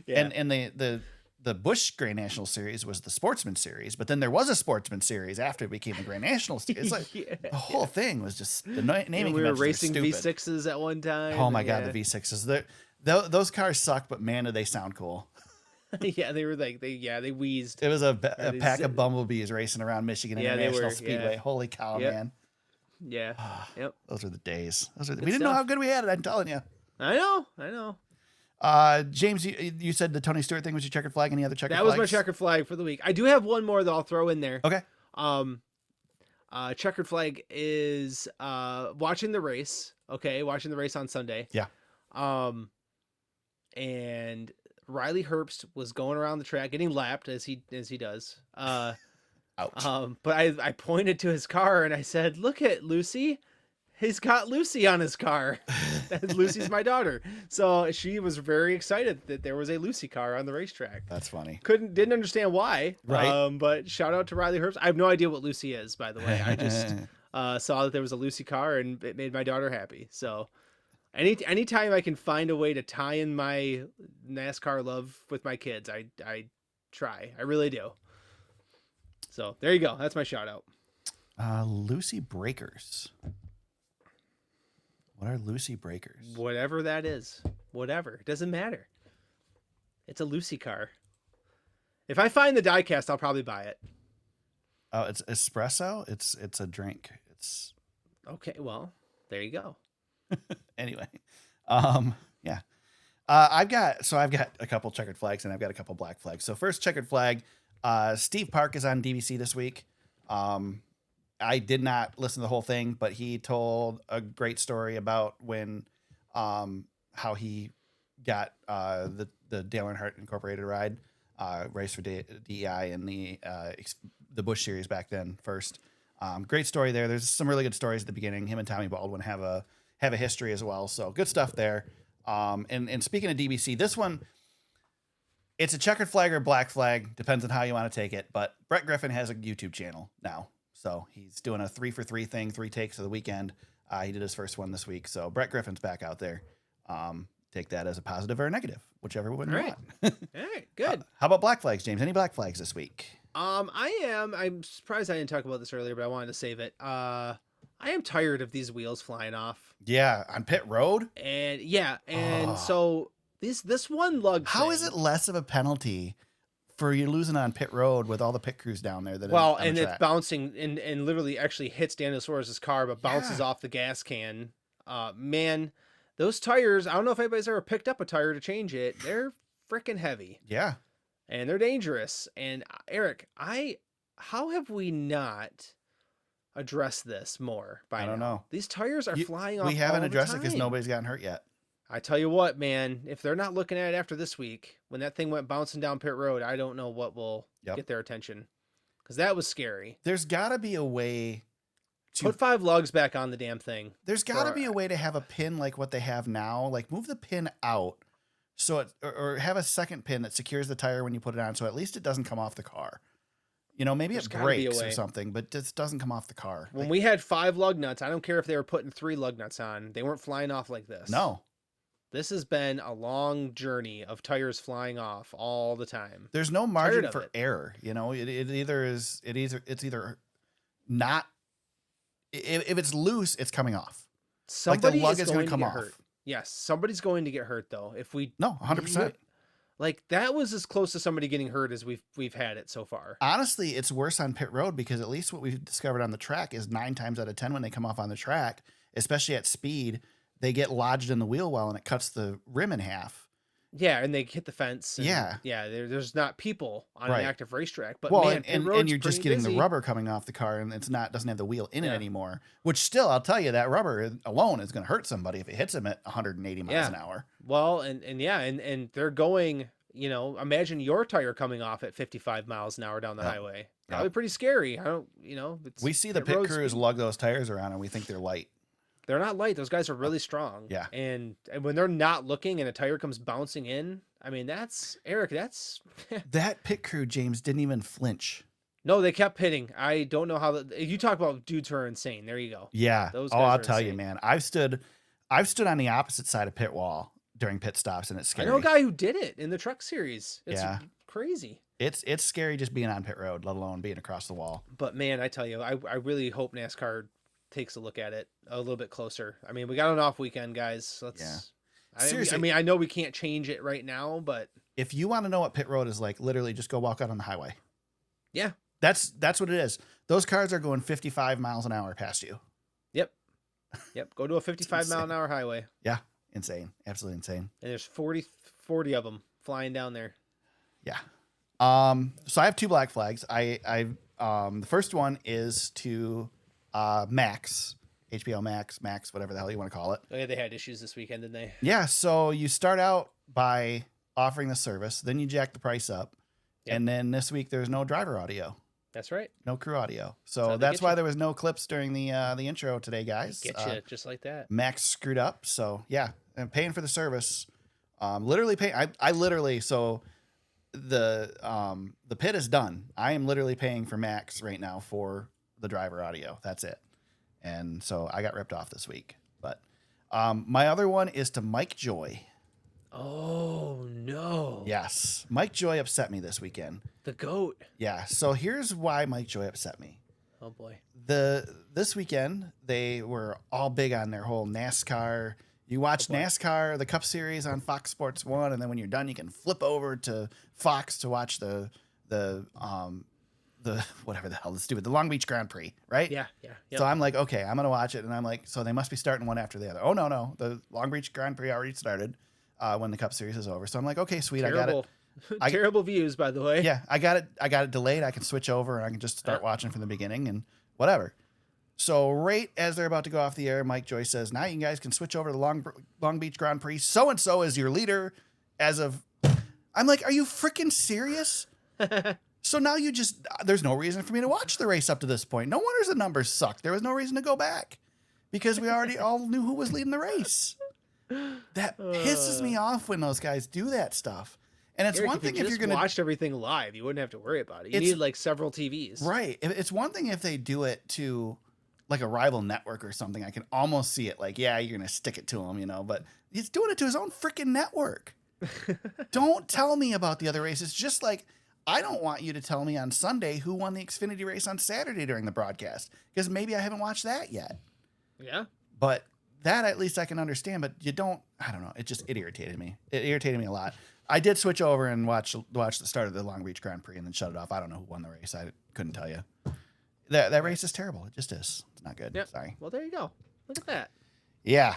Yeah. And the Busch Grand National Series was the Sportsman Series, but then there was a Sportsman Series after it became the Grand National Series. It's like the whole thing was just the naming. We were racing V6s at one time. Oh my god, the V6s! Those cars suck, but man, did they sound cool. Yeah, they were like they wheezed. It was a pack of bumblebees racing around Michigan International Speedway. Yeah. Holy cow, man! Yeah. Yep. Those are the days. We didn't know how good we had it. I'm telling you. I know. James, you said the Tony Stewart thing was your checkered flag. Any other checkered flags? That was my checkered flag for the week. I do have one more that I'll throw in there. Okay. Checkered flag is watching the race. Okay, watching the race on Sunday. Yeah. And Riley Herbst was going around the track getting lapped as he does. Ouch. But I pointed to his car and I said, "Look at Lucy. He's got Lucy on his car." Lucy's my daughter. So she was very excited that there was a Lucy car on the racetrack. That's funny. Didn't understand why. Right. But shout out to Riley Herbst. I have no idea what Lucy is, by the way. I just saw that there was a Lucy car and it made my daughter happy. So anytime I can find a way to tie in my NASCAR love with my kids, I try. I really do. So there you go. That's my shout out. Lucy Breakers. What are Lucy Breakers? Whatever that is. Whatever. It doesn't matter. It's a Lucy car. If I find the diecast, I'll probably buy it. Oh, it's espresso? It's a drink. It's okay, well, there you go. Anyway. Yeah. I've got a couple checkered flags and I've got a couple black flags. So first checkered flag, Steve Park is on DVC this week. I did not listen to the whole thing, but he told a great story about when, how he got the Dale Earnhardt Incorporated ride, race for DEI in the Busch Series back then first. Great story there. There's some really good stories at the beginning. Him and Tommy Baldwin have a history as well, so good stuff there. And speaking of DBC, this one, it's a checkered flag or black flag, depends on how you want to take it. But Brett Griffin has a YouTube channel now, so he's doing a 3-for-3 thing, 3 takes of the weekend. He did his first one this week, so Brett Griffin's back out there. Take that as a positive or a negative, whichever one you want. All right, good. How about black flags, James? Any black flags this week? I'm surprised I didn't talk about this earlier, but I wanted to save it. I am tired of these wheels flying off. Yeah, on pit road. So this one lug. How thing, is it less of a penalty for you losing on pit road with all the pit crews down there? It's bouncing and literally actually hits Daniel Suarez's car, but bounces off the gas can. Man, those tires. I don't know if anybody's ever picked up a tire to change it. They're freaking heavy. Yeah, and they're dangerous. And Eric, how have we not addressed this more by now? I don't know. These tires are flying off. We haven't all addressed the it because time. nobody's gotten hurt yet. I tell you what, man, if they're not looking at it after this week, when that thing went bouncing down pit road, I don't know what will get their attention, because that was scary. There's got to be a way to put 5 lugs back on the damn thing. There's got to be a way to have a pin like what they have now, like move the pin out so it, or have a second pin that secures the tire when you put it on, so at least it doesn't come off the car. You know, maybe it breaks or something, but it doesn't come off the car. When we had 5 lug nuts, I don't care if they were putting 3 lug nuts on, they weren't flying off like this. No. This has been a long journey of tires flying off all the time. There's no margin for error. You know, it's either not. If it's loose, it's coming off. Somebody like the lug is going to come off. Hurt. Yes, somebody's going to get hurt though. If we 100%. Like that was as close to somebody getting hurt as we've had it so far. Honestly, it's worse on pit road because at least what we've discovered on the track is 9 times out of 10 when they come off on the track, especially at speed, they get lodged in the wheel well and it cuts the rim in half. Yeah, and they hit the fence. And there's not people on an active racetrack. But man, and you're just getting the rubber coming off the car, and doesn't have the wheel in it anymore. Which still, I'll tell you, that rubber alone is going to hurt somebody if it hits them at 180 miles an hour. Well, and they're going. You know, imagine your tire coming off at 55 miles an hour down the highway. Probably pretty scary. I don't. You know, we see the pit crews lug those tires around, and we think they're light. They're not light. Those guys are really strong. Yeah. And when they're not looking and a tire comes bouncing in, I mean, that's Eric. That's that pit crew, James, didn't even flinch. No, they kept hitting. I don't know how you talk about dudes who are insane. There you go. Yeah. Those guys I'll tell you, man. I've stood on the opposite side of pit wall during pit stops, and it's scary. I know a guy who did it in the truck series. It's crazy. It's scary just being on pit road, let alone being across the wall. But man, I tell you, I really hope NASCAR takes a look at it a little bit closer. I mean, we got an off weekend, guys. Seriously. I mean, I know we can't change it right now, but if you want to know what pit road is like, literally just go walk out on the highway. Yeah. That's what it is. Those cars are going 55 miles an hour past you. Yep. Go to a 55 mile an hour highway. Yeah. Insane. Absolutely insane. And there's 40 of them flying down there. Yeah. So I have 2 black flags. The first one is to Max, HBO Max, whatever the hell you want to call it. Oh, yeah, they had issues this weekend, didn't they? Yeah, so you start out by offering the service, then you jack the price up, and then this week there's no driver audio. That's right. No crew audio. So that's why there was no clips during the intro today, guys. Get you just like that. Max screwed up, so yeah, and paying for the service. Literally paying. I literally so the pit is done. I am literally paying for Max right now for the driver audio. That's it. And so I got ripped off this week. But my other one is to Mike Joy. Oh no. Yes. Mike Joy upset me this weekend. The GOAT. Yeah. So here's why Mike Joy upset me. Oh boy. This weekend they were all big on their whole NASCAR. You watch NASCAR, the Cup Series on Fox Sports 1, and then when you're done, you can flip over to Fox to watch the whatever the hell is stupid, the Long Beach Grand Prix, right? Yeah. So I'm like, okay, I'm gonna watch it, and I'm like, so they must be starting one after the other. Oh no, the Long Beach Grand Prix already started when the Cup Series is over. So I'm like, okay, sweet, terrible. I got it. Terrible views, by the way. Yeah, I got it delayed. I can switch over and I can just start watching from the beginning and whatever. So right as they're about to go off the air, Mike Joy says, now you guys can switch over to the Long Beach Grand Prix. So-and-so is your leader as of... I'm like, are you freaking serious? So now there's no reason for me to watch the race up to this point. No wonder the numbers sucked. There was no reason to go back because we already all knew who was leading the race. That pisses me off when those guys do that stuff. And it's Eric, one thing if if you you're just going to watched everything live, you wouldn't have to worry about it. You It's- need like several TVs. right. It's one thing if they do it to like a rival network or something. I can almost see it like, yeah, you're going to stick it to him, but he's doing it to his own freaking network. Don't tell me about the other races. Just like I don't want you to tell me on Sunday who won the Xfinity race on Saturday during the broadcast because maybe I haven't watched that yet. Yeah. But that at least I can understand. But you don't. I don't know. It irritated me. It irritated me a lot. I did switch over and watch the start of the Long Beach Grand Prix and then shut it off. I don't know who won the race. I couldn't tell you. That race is terrible. It just is. It's not good. Yep. Sorry. Well, there you go. Look at that. Yeah.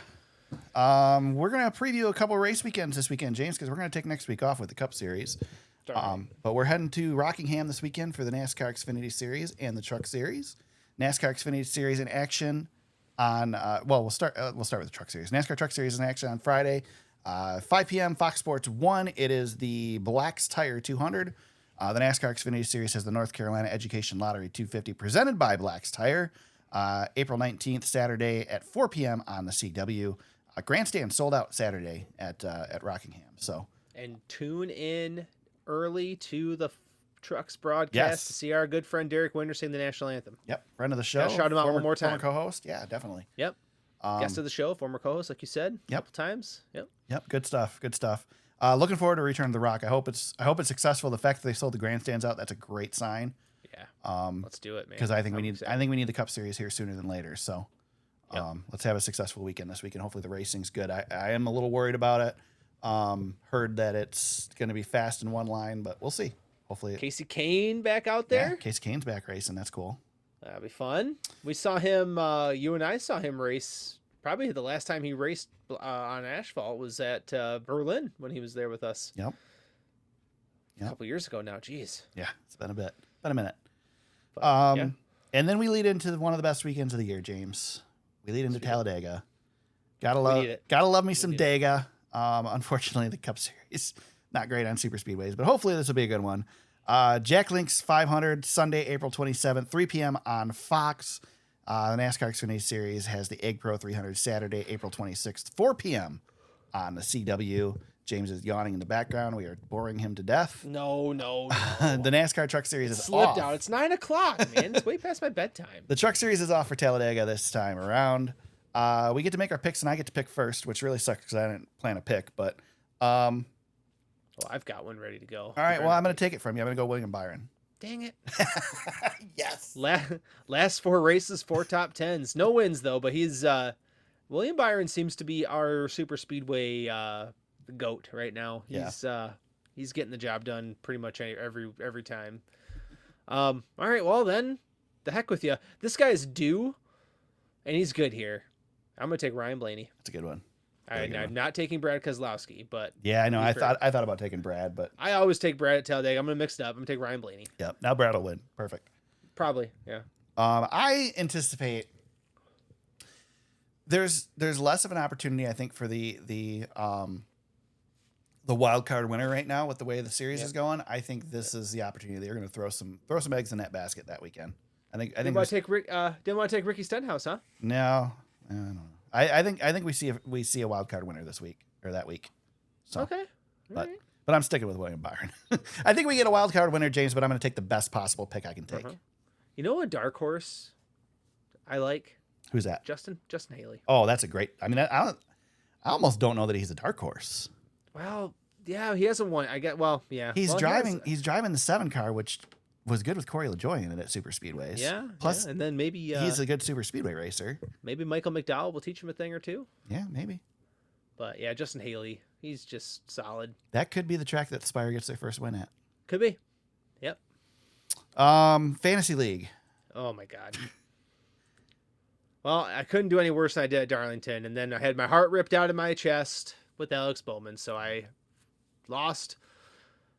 We're gonna preview a couple race weekends this weekend, James, because we're gonna take next week off with the Cup Series. But we're heading to Rockingham this weekend for the NASCAR Xfinity Series and the Truck Series. NASCAR Xfinity Series in action on. We'll start with the Truck Series. NASCAR Truck Series in action on Friday, 5 p.m. Fox Sports 1. It is the Black's Tire 200. The NASCAR Xfinity Series has the North Carolina Education Lottery 250 presented by Black's Tire. April 19th, Saturday at 4 p.m. on the CW. Grandstand sold out Saturday at Rockingham. So And tune in early to the Trucks broadcast Yes. to see our good friend Derek Winter sing the national anthem. Yep, friend of the show. Gotta shout him out one more time. Former co-host, yeah, definitely. Yep. Guest of the show, former co-host, like you said, a couple times. Yep. Yep, good stuff. Good stuff. Looking forward to Return to the Rock. I hope it's successful. The fact that they sold the grandstands out, that's a great sign. Yeah. Let's do it, man. Because I think we I'm need the Cup Series here sooner than later. So, let's have a successful weekend this weekend. Hopefully the racing's good. I am a little worried about it. Heard that it's going to be fast in one line, but we'll see. Hopefully, Casey Kane back out there. Yeah, Casey Kane's back racing. That's cool. That'll be fun. We saw him. You and I saw him race. Probably the last time he raced on asphalt was at Berlin when he was there with us. Yep. A couple years ago now. Jeez. Yeah, it's been a minute. But, yeah. And then we lead into one of the best weekends of the year, James. We lead into Talladega. Gotta love me some Dega. Unfortunately, the Cup Series not great on super speedways, but hopefully this will be a good one. Jack Link's 500 Sunday, April 27th, 3 p.m. on Fox. The NASCAR Xfinity Series has the Egg Pro 300 Saturday, April 26th, 4 p.m. on the CW. James is yawning in the background. We are boring him to death. No. The NASCAR Truck Series is Slipped off. out. It's 9:00, man. It's way past my bedtime. The Truck Series is off for Talladega this time around. We get to make our picks, and I get to pick first, which really sucks because I didn't plan a pick. But Well, I've got one ready to go. all right, well, I'm going to take it from you. I'm going to go William Byron. Dang it. Yes. Last 4 races, 4 top 10s. No wins though, but he's William Byron seems to be our super speedway goat right now. He's getting the job done pretty much every time. All right, well then, the heck with you. This guy is due, and he's good here. I'm gonna take Ryan Blaney. That's a good one. I'm not taking Brad Keselowski, but Yeah, I know. I thought about taking Brad, but I always take Brad at Talladega. I'm gonna mix it up. I'm gonna take Ryan Blaney. yep. Now Brad will win. Perfect. Probably, yeah. I anticipate there's less of an opportunity, I think, for the wild card winner right now with the way the series is going. I think this is the opportunity. They're going to throw some eggs in that basket that weekend. I think Didn't want to take Ricky Stenhouse, huh? No, I don't know. I think we see a wild card winner this week or that week. So, Okay. but I'm sticking with William Byron. I think we get a wild card winner, James, but I'm going to take the best possible pick I can take. You know a dark horse I like? Who's that? Justin Haley. Oh, that's a great. I mean, I almost don't know that he's a dark horse. Well, yeah, he hasn't won. Yeah. He's Well, driving. He's driving the 7 car, which was good with Corey LaJoy in it at super speedways. Yeah. Plus, and then maybe he's a good super speedway racer. maybe Michael McDowell will teach him a thing or two. Yeah, maybe. But yeah, Justin Haley, he's just solid. That could be the track that Spire gets their first win at. Could be. Yep. Fantasy League. Oh my God. Well, I couldn't do any worse than I did at Darlington, and then I had my heart ripped out of my chest with Alex Bowman, so I lost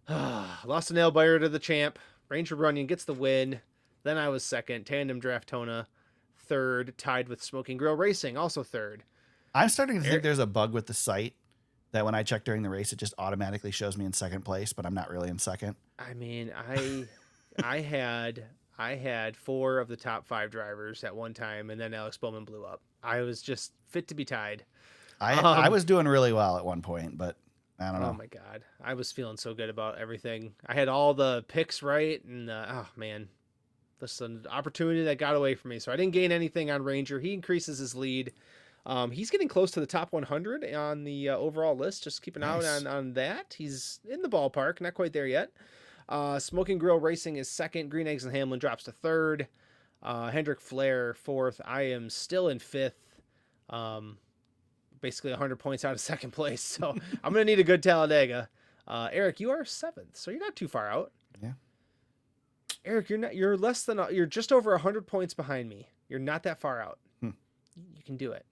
a nail biter to the champ. Ranger Runyon gets the win. Then I was second. Tandem Draftona third, tied with Smoking Grill Racing, also third. I'm starting to think there's a bug with the site that when I check during the race, it just automatically shows me in second place, but I'm not really in second. I mean, I had 4 of the top 5 drivers at one time, and then Alex Bowman blew up. I was just fit to be tied. I was doing really well at one point, but I don't know. Oh my God. I was feeling so good about everything. I had all the picks right, and oh man, this is an opportunity that got away from me. So I didn't gain anything on Ranger. He increases his lead. He's getting close to the top 100 on the overall list. Just keep an eye on that. He's in the ballpark, not quite there yet. Smoking Grill Racing is second. Green Eggs and Hamlin drops to third. Hendrick Flair fourth. I am still in fifth. Basically 100 points out of second place. So I'm going to need a good Talladega. Eric, you are seventh, so you're not too far out. Yeah. Eric, you're just over 100 points behind me. You're not that far out. You can do it.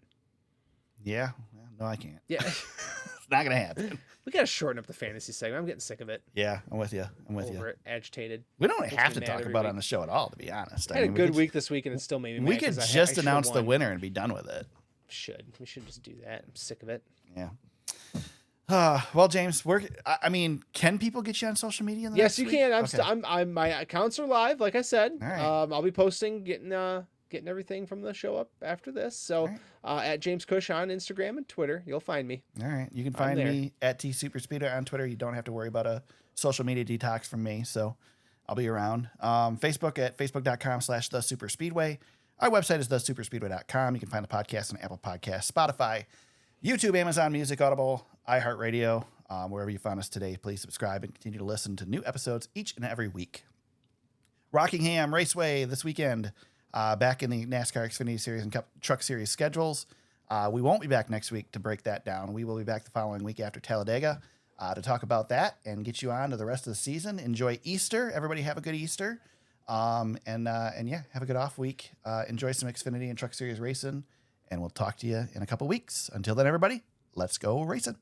Yeah. Well, no, I can't. Yeah. It's not going to happen. We got to shorten up the fantasy segment. I'm getting sick of it. Yeah, I'm with you. Over it, agitated. We don't Makes have me to mad talk every about it week. on the show at all, to be honest. I had a good week this week, and it still made me mad. We could 'cause just I should've announce the won. winner and be done with it. We should just do that. I'm sick of it. Yeah. Well, James, can people get you on social media? In the Yes, next you week? can. Okay. I'm my accounts are live, like I said. All right. I'll be posting, getting everything from the show up after this. So at James Cush on Instagram and Twitter, you'll find me. All right. You can find me at T Superspeeder on Twitter. You don't have to worry about a social media detox from me. So I'll be around. Facebook at facebook.com/thesuperspeedway. Our website is thesuperspeedway.com. You can find the podcast on Apple Podcasts, Spotify, YouTube, Amazon Music, Audible, iHeartRadio. Wherever you found us today, please subscribe and continue to listen to new episodes each and every week. Rockingham Raceway this weekend. Back in the NASCAR Xfinity Series and Cup Truck Series schedules. We won't be back next week to break that down. We will be back the following week after Talladega to talk about that and get you on to the rest of the season. Enjoy Easter. Everybody have a good Easter. And yeah, have a good off week. Enjoy some Xfinity and Truck Series racing. And we'll talk to you in a couple weeks. Until then, everybody, let's go racing.